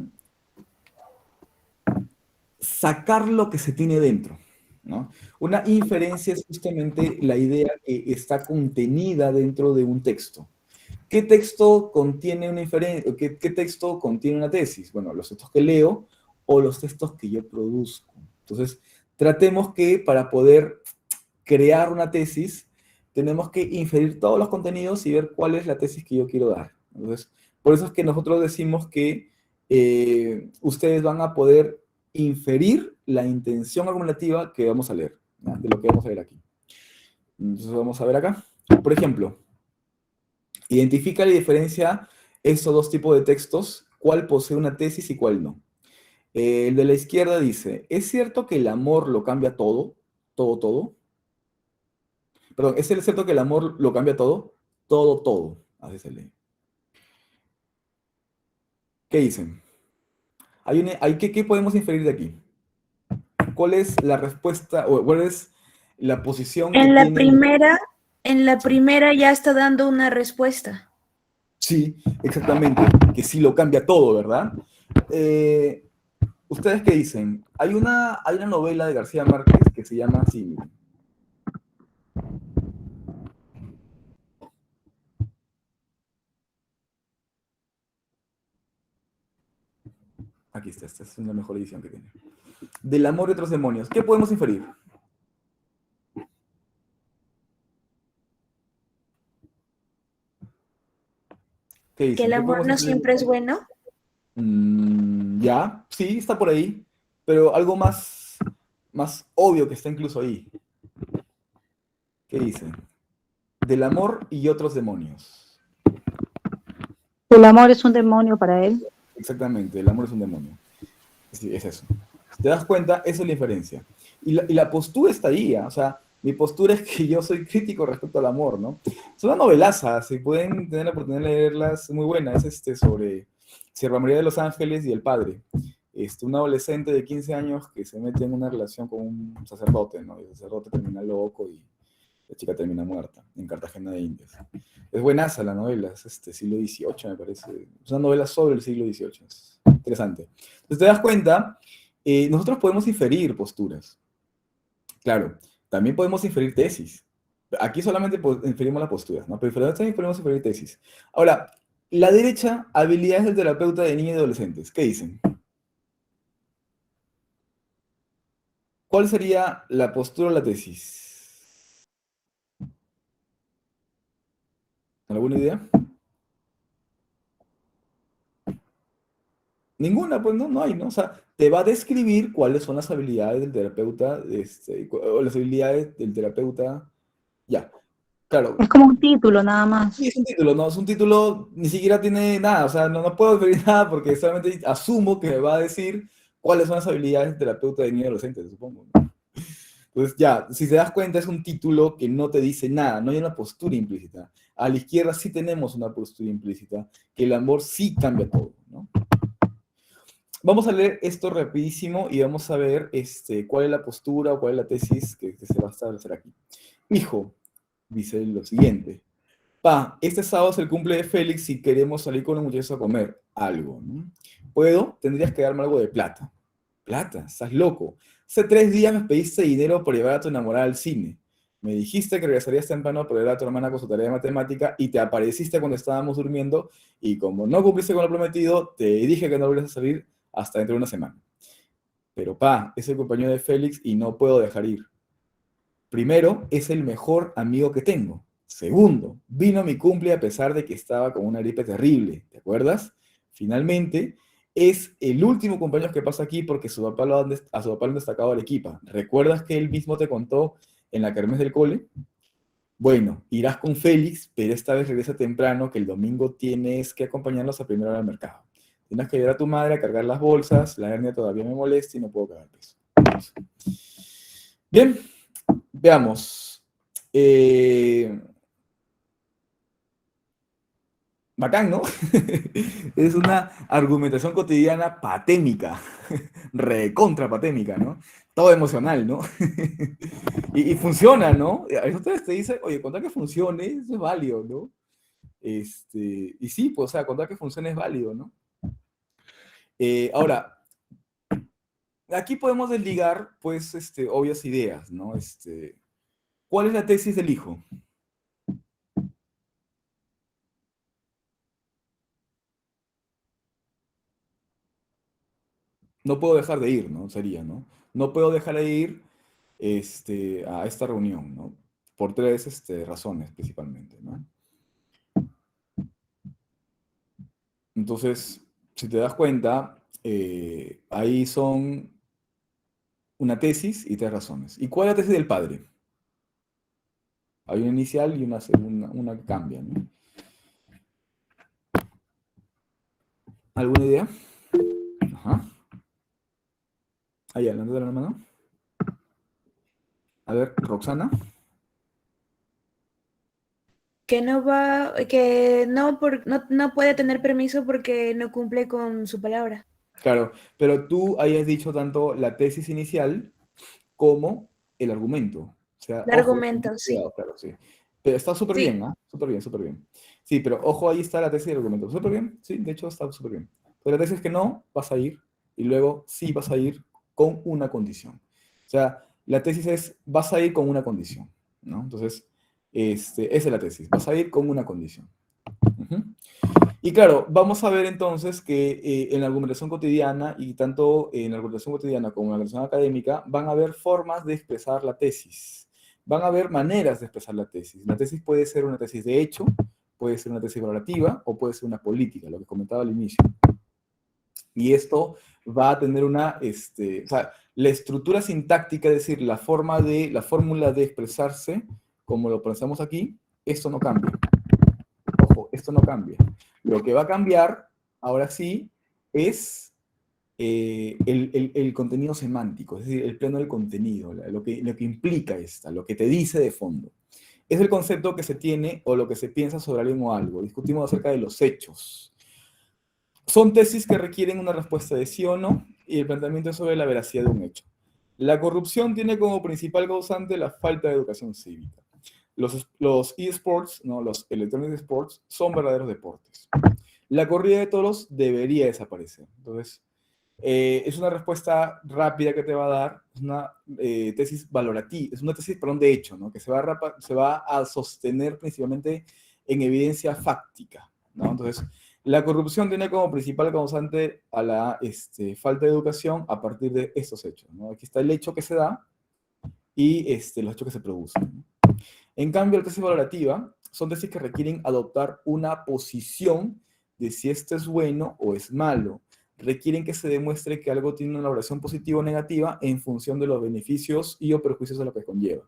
A: sacar lo que se tiene dentro, ¿no? Una inferencia es justamente la idea que está contenida dentro de un texto. ¿Qué texto contiene una inferencia? ¿Qué texto contiene una tesis? Bueno, los textos que leo o los textos que yo produzco. Entonces, tratemos que para poder crear una tesis, tenemos que inferir todos los contenidos y ver cuál es la tesis que yo quiero dar. Entonces, por eso es que nosotros decimos que ustedes van a poder inferir la intención argumentativa que vamos a leer, ¿no? De lo que vamos a ver aquí. Entonces, vamos a ver acá. Por ejemplo, identifica la diferencia estos 2 tipos de textos, cuál posee una tesis y cuál no. El de la izquierda dice, ¿es cierto que el amor lo cambia todo? Todo, todo. Perdón, ¿es cierto que el amor lo cambia todo? Todo, todo. Así se lee. ¿Qué dicen? ¿Qué podemos inferir de aquí? ¿Cuál es la respuesta o cuál es la posición que
E: En la
A: tienen?
E: primera, en la
A: Sí,
E: primera ya está dando una respuesta.
A: sí, exactamente, que sí lo cambia todo, ¿verdad? Eh, ¿Ustedes qué dicen? Hay una novela de García Márquez que se llama así, miren. Aquí está, esta es la mejor edición que tiene. Del amor y otros demonios. ¿Qué podemos inferir? ¿Qué
E: Que
A: dicen?
E: el
A: ¿Qué
E: amor
A: podemos
E: no
A: inferir?
E: siempre es bueno.
A: Ya, sí, está por ahí. Pero algo más obvio que está incluso ahí. ¿Qué dicen? Del amor y otros demonios.
B: El amor es un demonio para él.
A: Exactamente, el amor es un demonio. Sí, es eso. Si te das cuenta, esa es la inferencia. Y la postura está ahí, ¿ah? O sea, mi postura es que yo soy crítico respecto al amor, ¿no? Es una novelaza, si pueden tener la oportunidad de leerlas, es muy buena. Es sobre Sierva María de los Ángeles y el padre. Un adolescente de 15 años que se mete en una relación con un sacerdote, ¿no? Y el sacerdote termina loco y la chica termina muerta en Cartagena de Indias. Es buenaza la novela, es siglo XVIII, me parece. Es una novela sobre el siglo XVIII. Es interesante. Entonces, te das cuenta, nosotros podemos inferir posturas. Claro, también podemos inferir tesis. Aquí solamente inferimos las posturas, ¿no? Pero también podemos inferir tesis. Ahora, la derecha, habilidades del terapeuta de niños y adolescentes. ¿Qué dicen? ¿Cuál sería la postura o la tesis? ¿Alguna idea? Ninguna, pues no hay, ¿no? O sea, te va a describir cuáles son las habilidades del terapeuta, o las habilidades del terapeuta, ya, claro.
B: Es como un título nada más.
A: Sí, es un título, ¿no? Es un título, ni siquiera tiene nada, o sea, no puedo referir nada porque solamente asumo que me va a decir cuáles son las habilidades del terapeuta de niños y adolescentes, supongo, ¿no? Entonces, ya, si te das cuenta, es un título que no te dice nada, no hay una postura implícita. A la izquierda sí tenemos una postura implícita, que el amor sí cambia todo, ¿no? Vamos a leer esto rapidísimo y vamos a ver cuál es la postura o cuál es la tesis que se va a establecer aquí. Hijo, dice lo siguiente. Pa, este sábado es el cumple de Félix y queremos salir con los muchachos a comer algo, ¿no? ¿Puedo? Tendrías que darme algo de plata. ¿Plata? ¿Estás loco? Hace 3 días me pediste dinero por llevar a tu enamorada al cine. Me dijiste que regresarías temprano por llevar a tu hermana con su tarea de matemática y te apareciste cuando estábamos durmiendo y como no cumpliste con lo prometido, te dije que no volvías a salir hasta dentro de una semana. Pero pa, es el compañero de Félix y no puedo dejar ir. Primero, es el mejor amigo que tengo. Segundo, vino a mi cumple a pesar de que estaba con una gripe terrible, ¿te acuerdas? Finalmente, es el último cumpleaños que pasa aquí porque a su papá lo han destacado al equipo. ¿Recuerdas que él mismo te contó en la kermés del cole? Bueno, irás con Félix, pero esta vez regresa temprano, que el domingo tienes que acompañarlos a primera hora al mercado. Tienes que ayudar a tu madre a cargar las bolsas, la hernia todavía me molesta y no puedo cargar peso. Bien, veamos. Bacán, ¿no? Es una argumentación cotidiana patémica, recontra patémica, ¿no? Todo emocional, ¿no? y funciona, ¿no? A veces ustedes te dicen, oye, contar que funcione, eso es válido, ¿no? Y sí, pues, o sea, contar que funcione es válido, ¿no? Ahora, aquí podemos desligar, pues, obvias ideas, ¿no? ¿Cuál es la tesis del hijo? No puedo dejar de ir, ¿no? Sería, ¿no? No puedo dejar de ir a esta reunión, ¿no? Por 3 razones principalmente, ¿no? Entonces, si te das cuenta, ahí son una tesis y 3 razones. ¿Y cuál es la tesis del padre? Hay una inicial y una segunda, una que cambia, ¿no? ¿Alguna idea? Ajá. Ahí, adelante de la mano. A ver, Roxana.
E: Que no va, que no, no puede tener permiso porque no cumple con su palabra.
A: Claro, pero tú hayas dicho tanto la tesis inicial como el argumento. O sea,
E: El
A: ojo,
E: argumento, sí.
A: cuidado, claro, sí. Pero está súper bien,
E: Sí,
A: ¿ah? Súper bien, súper bien. Sí, pero ojo, ahí está la tesis y el argumento. Súper bien, sí, de hecho está súper bien. Pero la tesis es que no vas a ir y luego sí vas a ir con una condición. O sea, la tesis es vas a ir con una condición, ¿no? Entonces, esa es la tesis. Vas a ir con una condición. Ujú. Y claro, vamos a ver entonces que en la argumentación cotidiana, y tanto en la argumentación cotidiana como en la argumentación académica, van a haber formas de expresar la tesis. Van a haber maneras de expresar la tesis. La tesis puede ser una tesis de hecho, puede ser una tesis valorativa o puede ser una política, lo que comentaba al inicio. Y esto va a tener una, o sea, la estructura sintáctica, es decir, la fórmula de expresarse, como lo pensamos aquí, esto no cambia. Ojo, esto no cambia. Lo que va a cambiar, ahora sí, es el contenido semántico, es decir, el plano del contenido, lo que implica esta, lo que te dice de fondo. Es el concepto que se tiene o lo que se piensa sobre alguien o algo. Discutimos acerca de los hechos. Son tesis que requieren una respuesta de sí o no y el planteamiento sobre la veracidad de un hecho. La corrupción tiene como principal causante la falta de educación cívica. Los eSports, ¿no? Los electronic sports, son verdaderos deportes. La corrida de toros debería desaparecer. Entonces, es una respuesta rápida que te va a dar, es una tesis valorativa, es una tesis, perdón, de hecho, ¿no? Que se va a sostener principalmente en evidencia fáctica, ¿no? Entonces, la corrupción tiene como principal causante a la falta de educación a partir de estos hechos, ¿no? Aquí está el hecho que se da y los hechos que se producen, ¿no? En cambio, la tesis valorativa son tesis que requieren adoptar una posición de si esto es bueno o es malo. Requieren que se demuestre que algo tiene una valoración positiva o negativa en función de los beneficios y o perjuicios de lo que conlleva.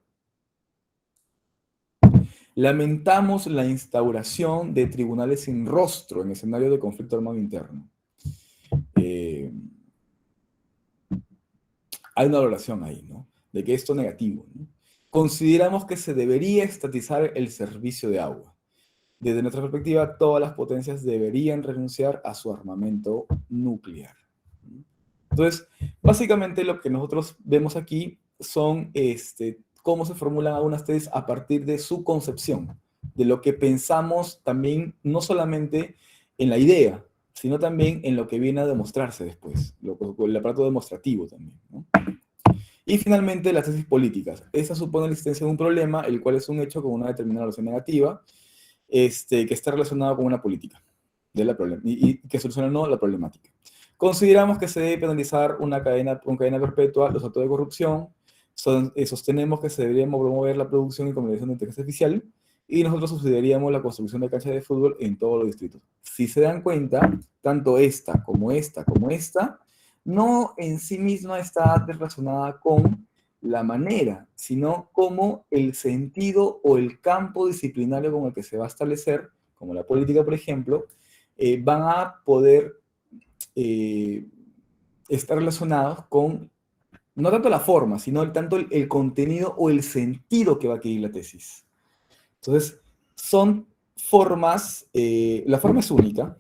A: Lamentamos la instauración de tribunales sin rostro en escenario de conflicto armado interno. Hay una valoración ahí, ¿no? De que esto es negativo, ¿no? Consideramos que se debería estatizar el servicio de agua. Desde nuestra perspectiva, todas las potencias deberían renunciar a su armamento nuclear. Entonces, básicamente lo que nosotros vemos aquí son cómo se formulan algunas tesis a partir de su concepción, de lo que pensamos también, no solamente en la idea, sino también en lo que viene a demostrarse después, el aparato demostrativo también, ¿no? Y finalmente, las tesis políticas. Esta supone la existencia de un problema, el cual es un hecho con una determinada relación negativa, que está relacionado con una política y que soluciona no la problemática. Consideramos que se debe penalizar una cadena perpetua los actos de corrupción, sostenemos que se debería promover la producción y comercialización de inteligencia artificial, y nosotros subsidiaríamos la construcción de canchas de fútbol en todos los distritos. Si se dan cuenta, tanto esta, como esta, no en sí misma está relacionada con la manera, sino como el sentido o el campo disciplinario con el que se va a establecer, como la política, por ejemplo, van a poder estar relacionados con, no tanto la forma, sino tanto el contenido o el sentido que va a adquirir la tesis. Entonces, son formas, la forma es única,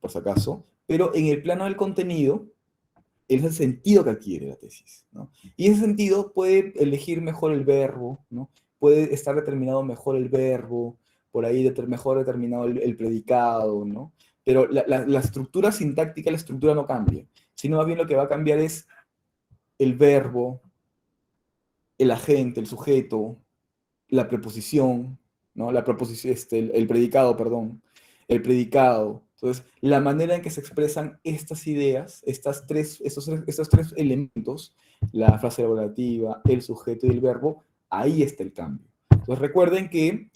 A: por si acaso, pero en el plano del contenido, es el sentido que adquiere la tesis, ¿no? Y ese sentido puede elegir mejor el verbo, ¿no? Puede estar determinado mejor el verbo, por ahí mejor determinado el predicado, ¿no? Pero la estructura sintáctica, la estructura no cambia, sino más bien lo que va a cambiar es el verbo, el agente, el sujeto, la preposición, ¿no? La preposición, el predicado, perdón, el predicado. Entonces, la manera en que se expresan estas ideas, estos tres elementos, la frase relativa, el sujeto y el verbo, ahí está el cambio. Entonces, recuerden que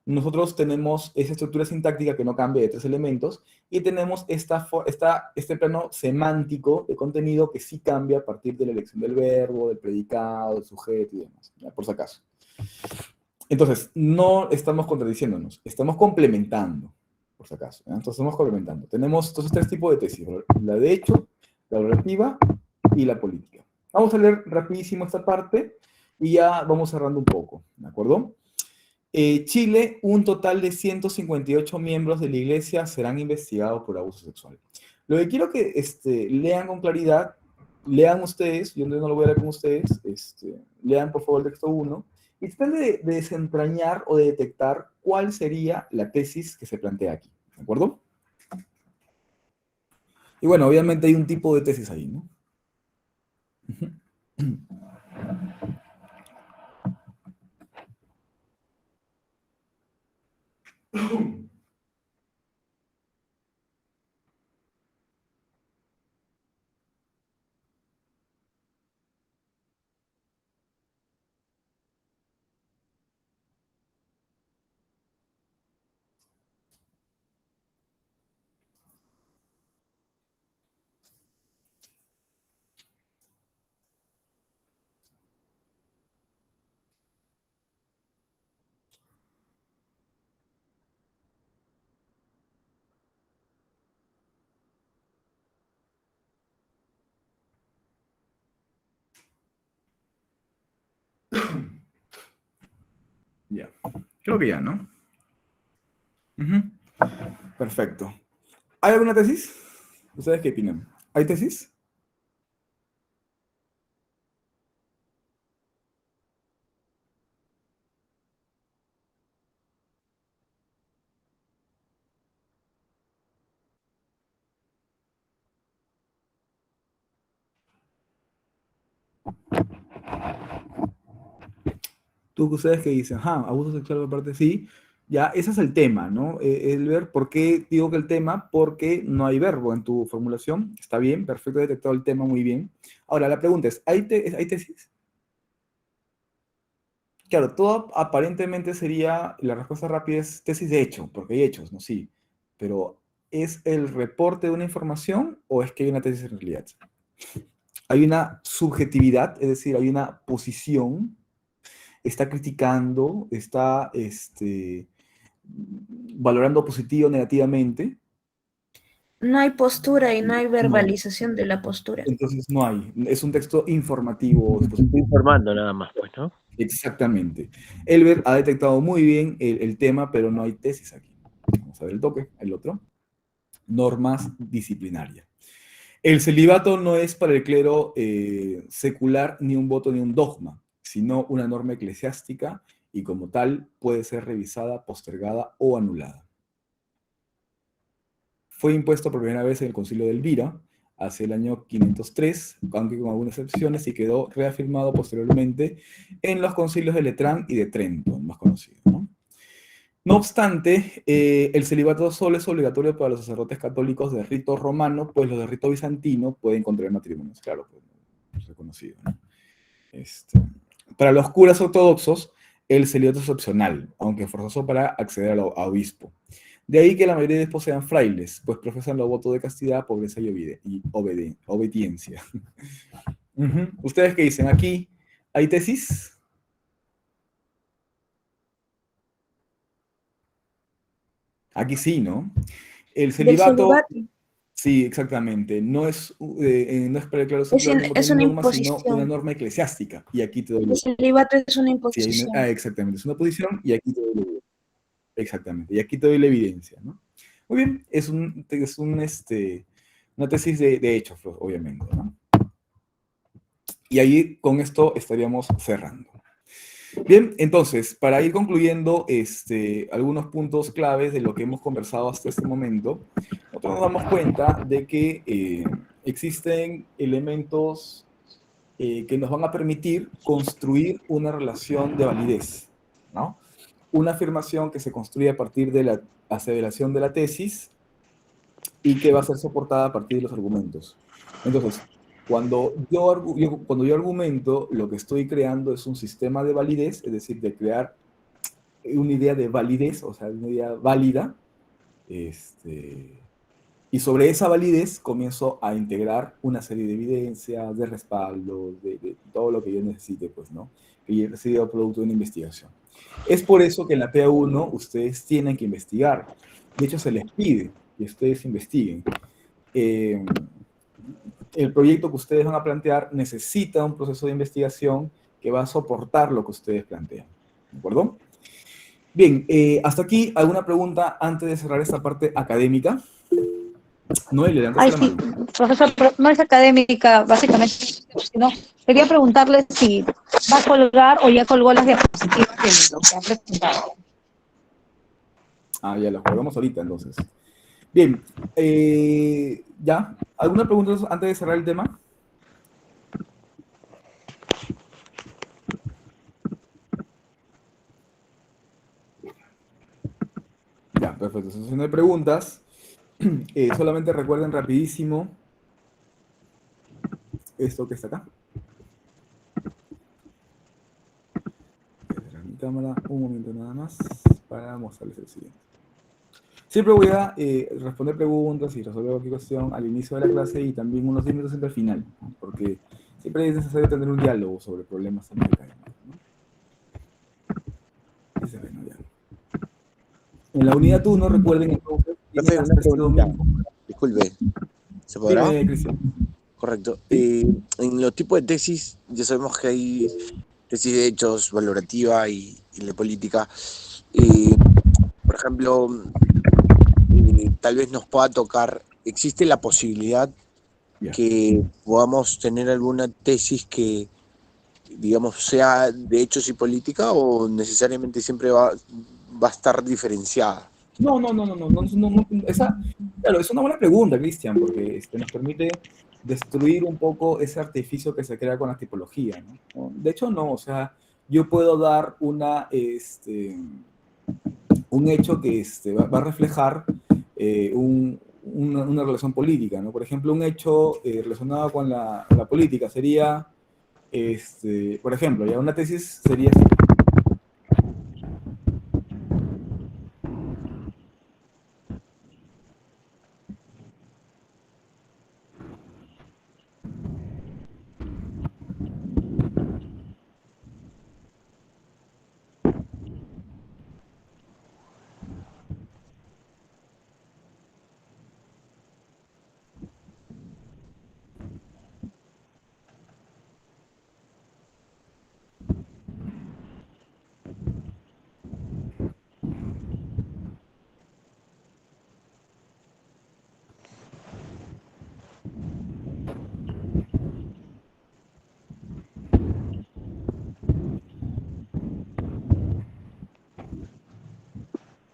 A: nosotros tenemos esa estructura sintáctica que no cambia de tres elementos y tenemos este plano semántico de contenido que sí cambia a partir de la elección del verbo, del predicado, del sujeto y demás, ¿ya? Por si acaso. Entonces, no estamos contradiciéndonos, estamos complementando, por si acaso, ¿ya? Entonces, estamos complementando. Tenemos entonces tres tipos de tesis: la de hecho, la valorativa y la política. Vamos a leer rapidísimo esta parte y ya vamos cerrando un poco, ¿de acuerdo? Chile, un total de 158 miembros de la iglesia serán investigados por abuso sexual. Lo que quiero que lean con claridad, lean ustedes, yo no lo voy a leer con ustedes, lean por favor el texto 1, y traten de desentrañar o de detectar cuál sería la tesis que se plantea aquí, ¿de acuerdo? Y bueno, obviamente hay un tipo de tesis ahí, ¿no? Creo que ya, ¿no? Ujú. Perfecto. ¿Hay alguna tesis? ¿Ustedes qué opinan? ¿Hay tesis? ¿Ustedes qué dicen? Ajá, abuso sexual por parte, sí. Ya, ese es el tema, ¿no? El ver, ¿por qué digo que el tema? Porque no hay verbo en tu formulación. Está bien, perfecto, he detectado el tema muy bien. Ahora, la pregunta es, ¿hay tesis? Claro, todo aparentemente sería, la respuesta rápida es tesis de hecho, porque hay hechos, ¿no? Sí. Pero, ¿es el reporte de una información o es que hay una tesis en realidad? Hay una subjetividad, es decir, hay una posición, está criticando, está valorando positivo o negativamente.
E: No hay postura y no hay
A: No,
E: verbalización de la postura.
A: entonces no hay. Es un texto informativo.
F: Estoy informando nada más, pues, ¿no?
A: Exactamente. Elber ha detectado muy bien el tema, pero no hay tesis aquí. Vamos a ver el toque, el otro. Normas disciplinarias. El celibato no es para el clero secular ni un voto ni un dogma, sino una norma eclesiástica y como tal puede ser revisada, postergada o anulada. Fue impuesto por primera vez en el Concilio de Elvira, hacia el año 503, aunque con algunas excepciones, y quedó reafirmado posteriormente en los concilios de Letrán y de Trento, más conocidos, ¿no? No obstante, el celibato solo es obligatorio para los sacerdotes católicos de rito romano, pues los de rito bizantino pueden contraer matrimonios, claro, pues, es reconocido, ¿no? Para los curas ortodoxos, el celibato es opcional, aunque forzoso para acceder al obispo. De ahí que la mayoría de estos sean frailes, pues profesan los votos de castidad, pobreza y obediencia. ¿Ustedes qué dicen? ¿Aquí hay tesis? Aquí sí, ¿no? El
E: Del
A: celibato,
E: celibato.
A: sí, exactamente. No es para el clero
E: Es,
A: secular ni
E: es
A: un
E: una
A: dogma, sino una
E: imposición.
A: norma eclesiástica. Y aquí te doy
E: El celibato es una
A: sí,
E: imposición.
A: exactamente. Es una posición y aquí te doy la evidencia. Exactamente. Y aquí te doy la evidencia, ¿no? Muy bien. Una tesis de hechos, obviamente, ¿no? Y ahí con esto estaríamos cerrando. Bien, entonces, para ir concluyendo algunos puntos claves de lo que hemos conversado hasta este momento, nosotros nos damos cuenta de que existen elementos que nos van a permitir construir una relación de validez, ¿no? Una afirmación que se construye a partir de la aseveración de la tesis y que va a ser soportada a partir de los argumentos. Entonces, cuando yo argumento, lo que estoy creando es un sistema de validez, es decir, de crear una idea de validez, o sea, una idea válida, y sobre esa validez comienzo a integrar una serie de evidencias, de respaldo, de todo lo que yo necesite, pues, ¿no? Que haya sido producto de una investigación. Es por eso que en la PA1 ustedes tienen que investigar. De hecho, se les pide que ustedes investiguen. El proyecto que ustedes van a plantear necesita un proceso de investigación que va a soportar lo que ustedes plantean. ¿De acuerdo? Bien, hasta aquí, ¿alguna pregunta antes de cerrar esta parte académica? No,
B: Ay, sí, profesor, pero no es académica, básicamente, sino quería preguntarle si va a colgar o ya colgó las diapositivas de lo que ha presentado.
A: Ah, ya las colgamos ahorita, entonces. Bien, ¿ya? ¿Alguna pregunta antes de cerrar el tema? Ya, perfecto. Si no hay preguntas, solamente recuerden rapidísimo esto que está acá. Voy a cerrar mi cámara un momento nada más para mostrarles el siguiente. Siempre voy a responder preguntas y resolver cualquier cuestión al inicio de la clase y también unos 10 minutos al final, ¿no? Porque siempre es necesario tener un diálogo sobre problemas académicos, ¿no? En la unidad 1, recuerden entonces,
F: Profe, una preguntita. Disculpe. ¿Se podrá?
A: Dime, Cristian.
F: Correcto.
A: Sí.
F: En los tipos de tesis, ya sabemos que hay tesis de hechos, valorativa y de política. eh, por ejemplo, tal vez nos pueda tocar, existe la posibilidad
A: Ya.
F: que podamos tener alguna tesis que, digamos, sea de hechos y política o necesariamente siempre va a estar diferenciada.
A: Claro, es una buena pregunta, Cristian, porque nos permite destruir un poco ese artificio que se crea con la tipología, ¿no? De hecho, no, o sea, yo puedo dar un hecho que va a reflejar una relación política, ¿no? Por ejemplo, un hecho relacionado con la política sería, por ejemplo, ya una tesis sería...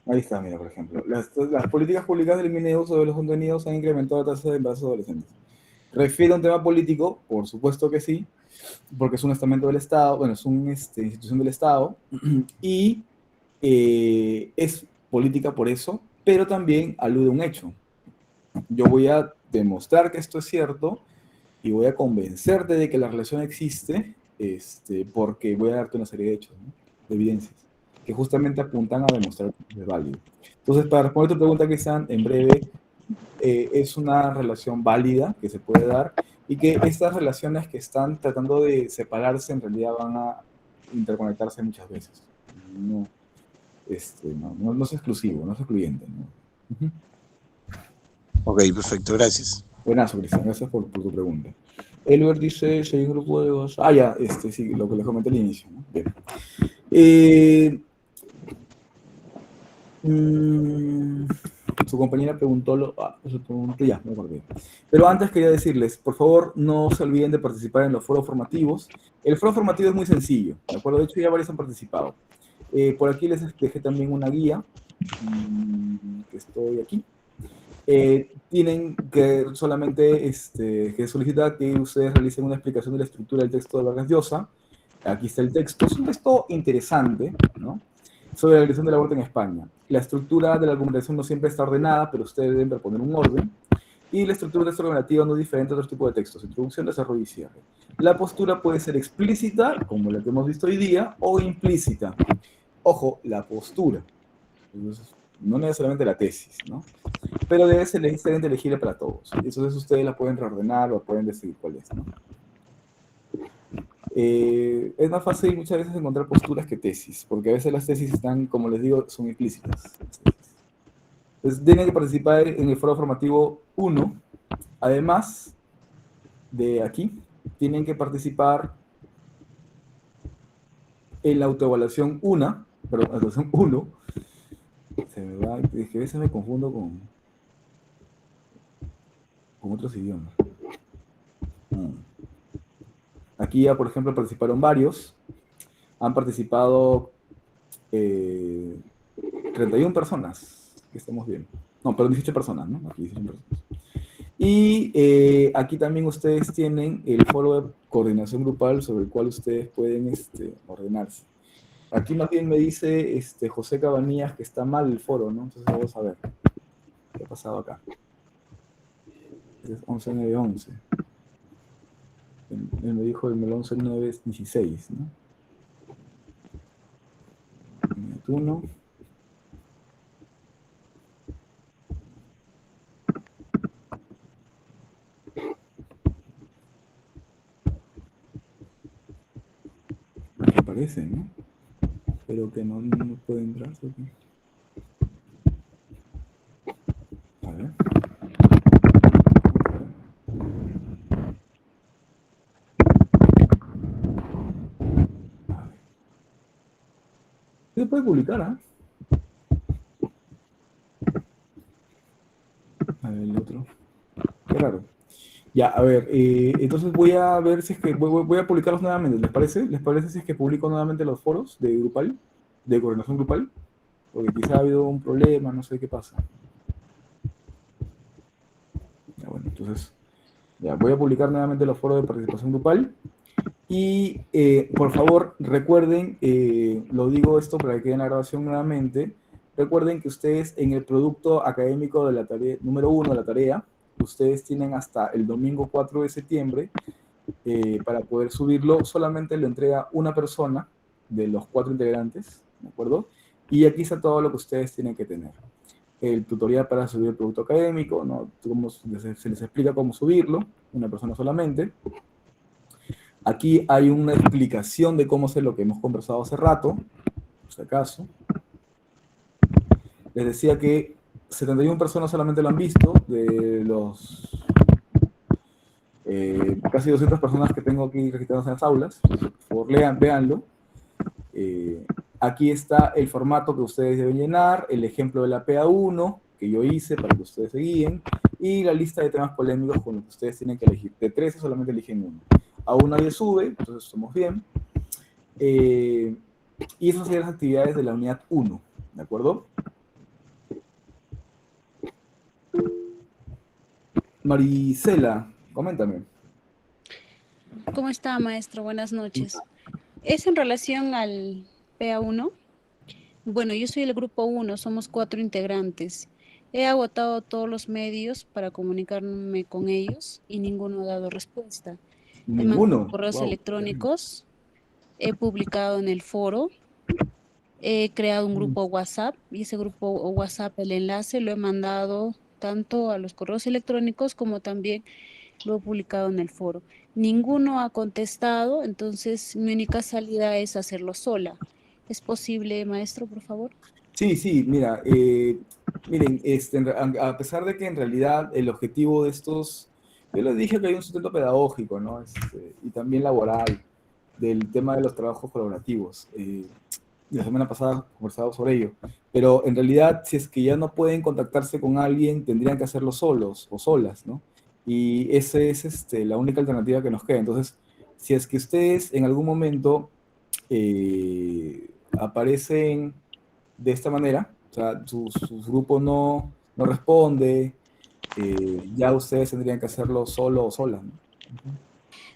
A: Ahí está, mira, por ejemplo. Las políticas públicas del MINEDU sobre los contenidos han incrementado la tasa de embarazos adolescentes. ¿Refiere a un tema político? Por supuesto que sí, porque es un estamento del Estado, bueno, es una institución del Estado, y es política por eso, pero también alude a un hecho. Yo voy a demostrar que esto es cierto y voy a convencerte de que la relación existe, porque voy a darte una serie de hechos, ¿no? De evidencias, que justamente apuntan a demostrar que es válido. Entonces, para responder tu pregunta, Cristian, en breve, es una relación válida que se puede dar y que estas relaciones que están tratando de separarse en realidad van a interconectarse muchas veces. No, no es exclusivo, no es excluyente, ¿no? Uh-huh.
F: Ok, perfecto, gracias.
A: Buenazo, Cristian, gracias por tu pregunta. Elber dice, si hay un grupo de voz... Ah, ya, sí, lo que les comenté al inicio, ¿no? Bien. Su compañera preguntó, ya, me acordé. Pero antes quería decirles, por favor, no se olviden de participar en los foros formativos. El foro formativo es muy sencillo, ¿de acuerdo? De hecho, ya varios han participado. Por aquí les dejé también una guía, que estoy aquí. Tienen que solamente que solicitar que ustedes realicen una explicación de la estructura del texto de Vargas Llosa. Aquí está el texto. Es un texto interesante, ¿no? Sobre la realización del aborto en España. La estructura de la argumentación no siempre está ordenada, pero ustedes deben proponer un orden. Y la estructura del texto argumentativo no es diferente a otros tipos de textos: introducción, desarrollo y cierre. La postura puede ser explícita, como la que hemos visto hoy día, o implícita. Ojo, la postura. Entonces, no necesariamente la tesis, ¿no? Pero debe ser excelente elegible para todos. Entonces ustedes la pueden reordenar o pueden decidir cuál es, ¿no? Es más fácil muchas veces encontrar posturas que tesis, porque a veces las tesis están, como les digo, son implícitas. Entonces tienen que participar en el foro formativo 1. Además de aquí, tienen que participar en la autoevaluación 1, perdón, la autoevaluación 1. Se me va, es que a veces me confundo con otros idiomas. Aquí ya, por ejemplo, participaron varios. Han participado 31 personas, que estamos bien. No, perdón, 18 personas, ¿no? Aquí 18 personas. Y aquí también ustedes tienen el foro de coordinación grupal sobre el cual ustedes pueden ordenarse. Aquí más bien me dice José Cabanillas que está mal el foro, ¿no? Entonces vamos a ver qué ha pasado acá. Es 11.9.11. Él me dijo el 11.9.16, ¿no? 1. Me parece, ¿no? Pero que no puede entrar. ¿Sí? A ver. Se puede publicar, ¿ah? otro. Qué raro. Ya, a ver, entonces voy a ver si es que voy a publicarlos nuevamente, ¿les parece? ¿Les parece si es que publico nuevamente los foros de grupal, de coordinación grupal? Porque quizá ha habido un problema, no sé qué pasa. Ya, bueno, entonces, ya, voy a publicar nuevamente los foros de participación grupal. Y por favor, recuerden, lo digo esto para que quede en la grabación nuevamente, recuerden que ustedes en el producto académico de la tarea, número 1 de la tarea, ustedes tienen hasta el domingo 4 de septiembre para poder subirlo. Solamente lo entrega una persona de los 4 integrantes, ¿de acuerdo? Y aquí está todo lo que ustedes tienen que tener. El tutorial para subir el producto académico, ¿no? Se les explica cómo subirlo, una persona solamente. Aquí hay una explicación de cómo hacer lo que hemos conversado hace rato, por si acaso. Les decía que 71 personas solamente lo han visto, de los casi 200 personas que tengo aquí registradas en las aulas. Por favor, véanlo. Aquí está el formato que ustedes deben llenar, el ejemplo de la PA1 que yo hice para que ustedes se guíen, y la lista de temas polémicos con los que ustedes tienen que elegir. De 13 solamente eligen uno. Aún nadie sube, entonces estamos bien. Y esas serían las actividades de la unidad 1, ¿de acuerdo? Marisela, coméntame.
G: ¿Cómo está, maestro? Buenas noches. Es en relación al PA1. Bueno, yo soy el grupo 1, somos 4 integrantes. He agotado todos los medios para comunicarme con ellos y ninguno ha dado respuesta. He mandado
A: Ninguno.
G: correos
A: Wow.
G: electrónicos, he publicado en el foro, he creado un grupo WhatsApp y ese grupo WhatsApp, el enlace lo he mandado tanto a los correos electrónicos como también lo he publicado en el foro. Ninguno ha contestado, entonces mi única salida es hacerlo sola. ¿Es posible, maestro, por favor?
A: Sí, sí, mira, miren, a pesar de que en realidad el objetivo de estos, yo les dije que hay un sustento pedagógico, ¿no? Y también laboral, del tema de los trabajos colaborativos. La semana pasada conversamos sobre ello, pero en realidad si es que ya no pueden contactarse con alguien, tendrían que hacerlo solos o solas, ¿no? Y esa es la única alternativa que nos queda. Entonces, si es que ustedes en algún momento aparecen de esta manera, o sea, su grupo no responde, ya ustedes tendrían que hacerlo solo o sola, ¿no?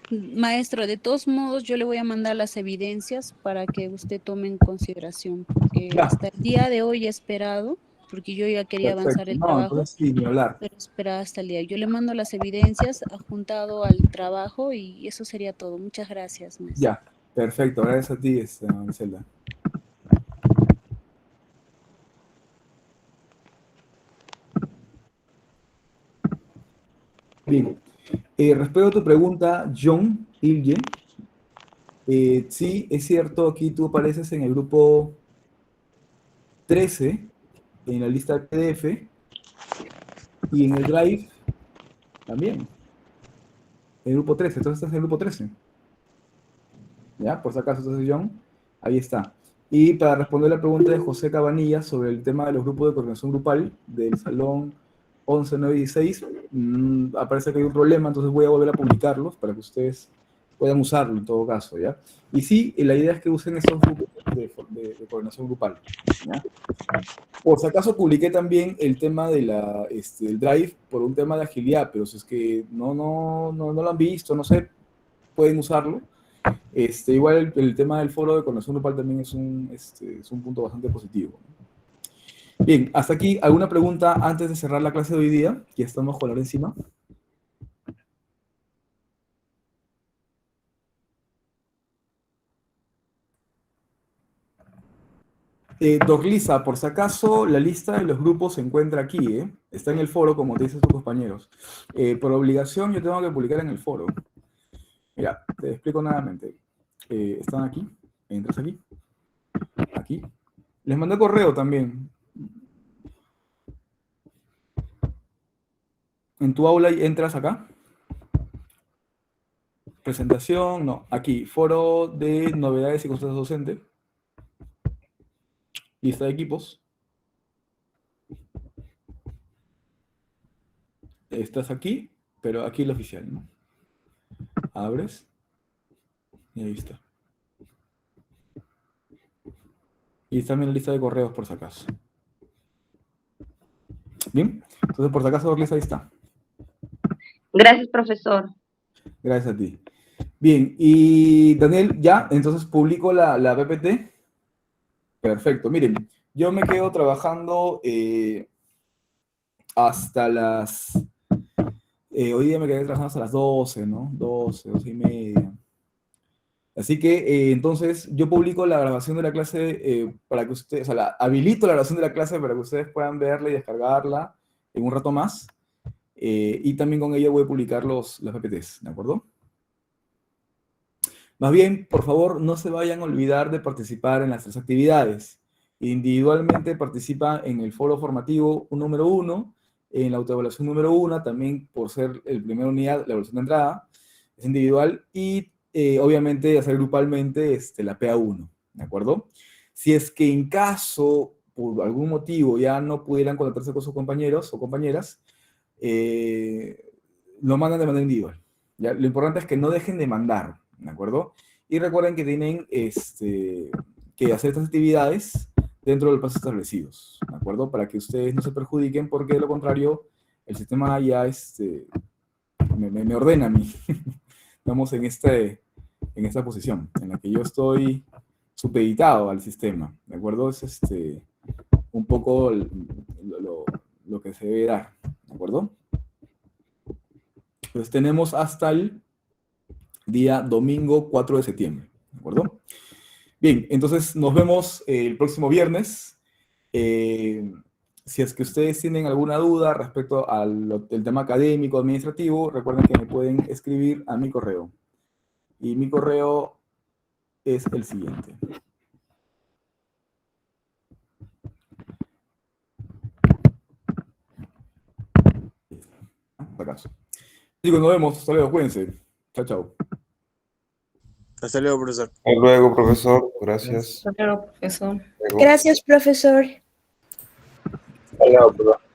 G: Maestro, de todos modos, yo le voy a mandar las evidencias para que usted tome en consideración, porque
A: Ya,
G: hasta el día de hoy he esperado, porque yo ya quería avanzar
A: perfecto.
G: el
A: No,
G: trabajo,
A: entonces sí, ni hablar.
G: pero esperaba hasta el día. Yo le mando las evidencias adjuntado al trabajo y eso sería todo. Muchas gracias, maestro.
A: Ya, perfecto. Gracias a ti, Marcela. Bien. Respecto a tu pregunta, John Ilje, sí, es cierto, aquí tú apareces en el grupo 13, en la lista de PDF, y en el Drive también, en el grupo 13, entonces estás en el grupo 13. ¿Ya? Por si acaso, entonces, John, ahí está. Y para responder la pregunta de José Cabanilla sobre el tema de los grupos de coordinación grupal del salón 11, 9 y 16, aparece que hay un problema, entonces voy a volver a publicarlos para que ustedes puedan usarlo en todo caso, ¿ya? Y sí, la idea es que usen esos grupos de coordinación grupal, ¿ya? Por si acaso publiqué también el tema de del Drive por un tema de agilidad, pero si es que no lo han visto, no sé, pueden usarlo. Igual el tema del foro de coordinación grupal también es un punto bastante positivo. Bien, hasta aquí, ¿alguna pregunta antes de cerrar la clase de hoy día? Ya estamos con la hora encima. Dorlisa, por si acaso, la lista de los grupos se encuentra aquí, ¿eh? Está en el foro, como te dicen tus compañeros. Por obligación, yo tengo que publicar en el foro. Mira, te explico nuevamente. Están aquí, entras aquí, aquí. Les mandé correo también. En tu aula entras acá. Presentación, no, aquí, foro de novedades y consultas docentes. Lista de equipos. estás aquí, pero aquí el oficial, ¿no? Abres y ahí está. Y está en la lista de correos por si acaso. Bien, entonces por si acaso, Orlis, ahí está.
H: Gracias, profesor.
A: Gracias a ti. Bien, y Daniel, ya, entonces publico la PPT. Perfecto, miren, yo me quedo trabajando hasta las... hoy día me quedé trabajando hasta las 12, ¿no? 12, 12 y media. Así que, entonces, yo publico la grabación de la clase para que ustedes, o sea, habilito la grabación de la clase para que ustedes puedan verla y descargarla en un rato más. Y también con ella voy a publicar las PPTs, ¿de acuerdo? Más bien, por favor, no se vayan a olvidar de participar en las 3 actividades. Individualmente participa en el foro formativo número 1, en la autoevaluación número 1, también por ser el primer unidad, la evaluación de entrada, es individual, y obviamente hacer grupalmente la PA1, ¿de acuerdo? Si es que en caso, por algún motivo, ya no pudieran contactarse con sus compañeros o compañeras, lo mandan de manera individual. ¿Ya? Lo importante es que no dejen de mandar, ¿de acuerdo? Y recuerden que tienen que hacer estas actividades dentro del plazo establecidos, ¿de acuerdo? Para que ustedes no se perjudiquen, porque de lo contrario, el sistema ya me ordena a mí. Estamos en esta posición, en la que yo estoy supeditado al sistema, ¿de acuerdo? Es un poco lo que se debe dar, ¿de acuerdo? Entonces tenemos hasta el día domingo 4 de septiembre, ¿de acuerdo? Bien, entonces nos vemos el próximo viernes. Si es que ustedes tienen alguna duda respecto al tema académico, administrativo, recuerden que me pueden escribir a mi correo. Y mi correo es el siguiente. Acaso. Chicos, nos vemos. Hasta luego, cuídense. Chao, chao.
F: Hasta luego, profesor.
I: Hasta luego, profesor. Gracias.
H: Hasta luego, profesor.
I: Luego.
E: Gracias, profesor.
I: Hasta luego, profesor.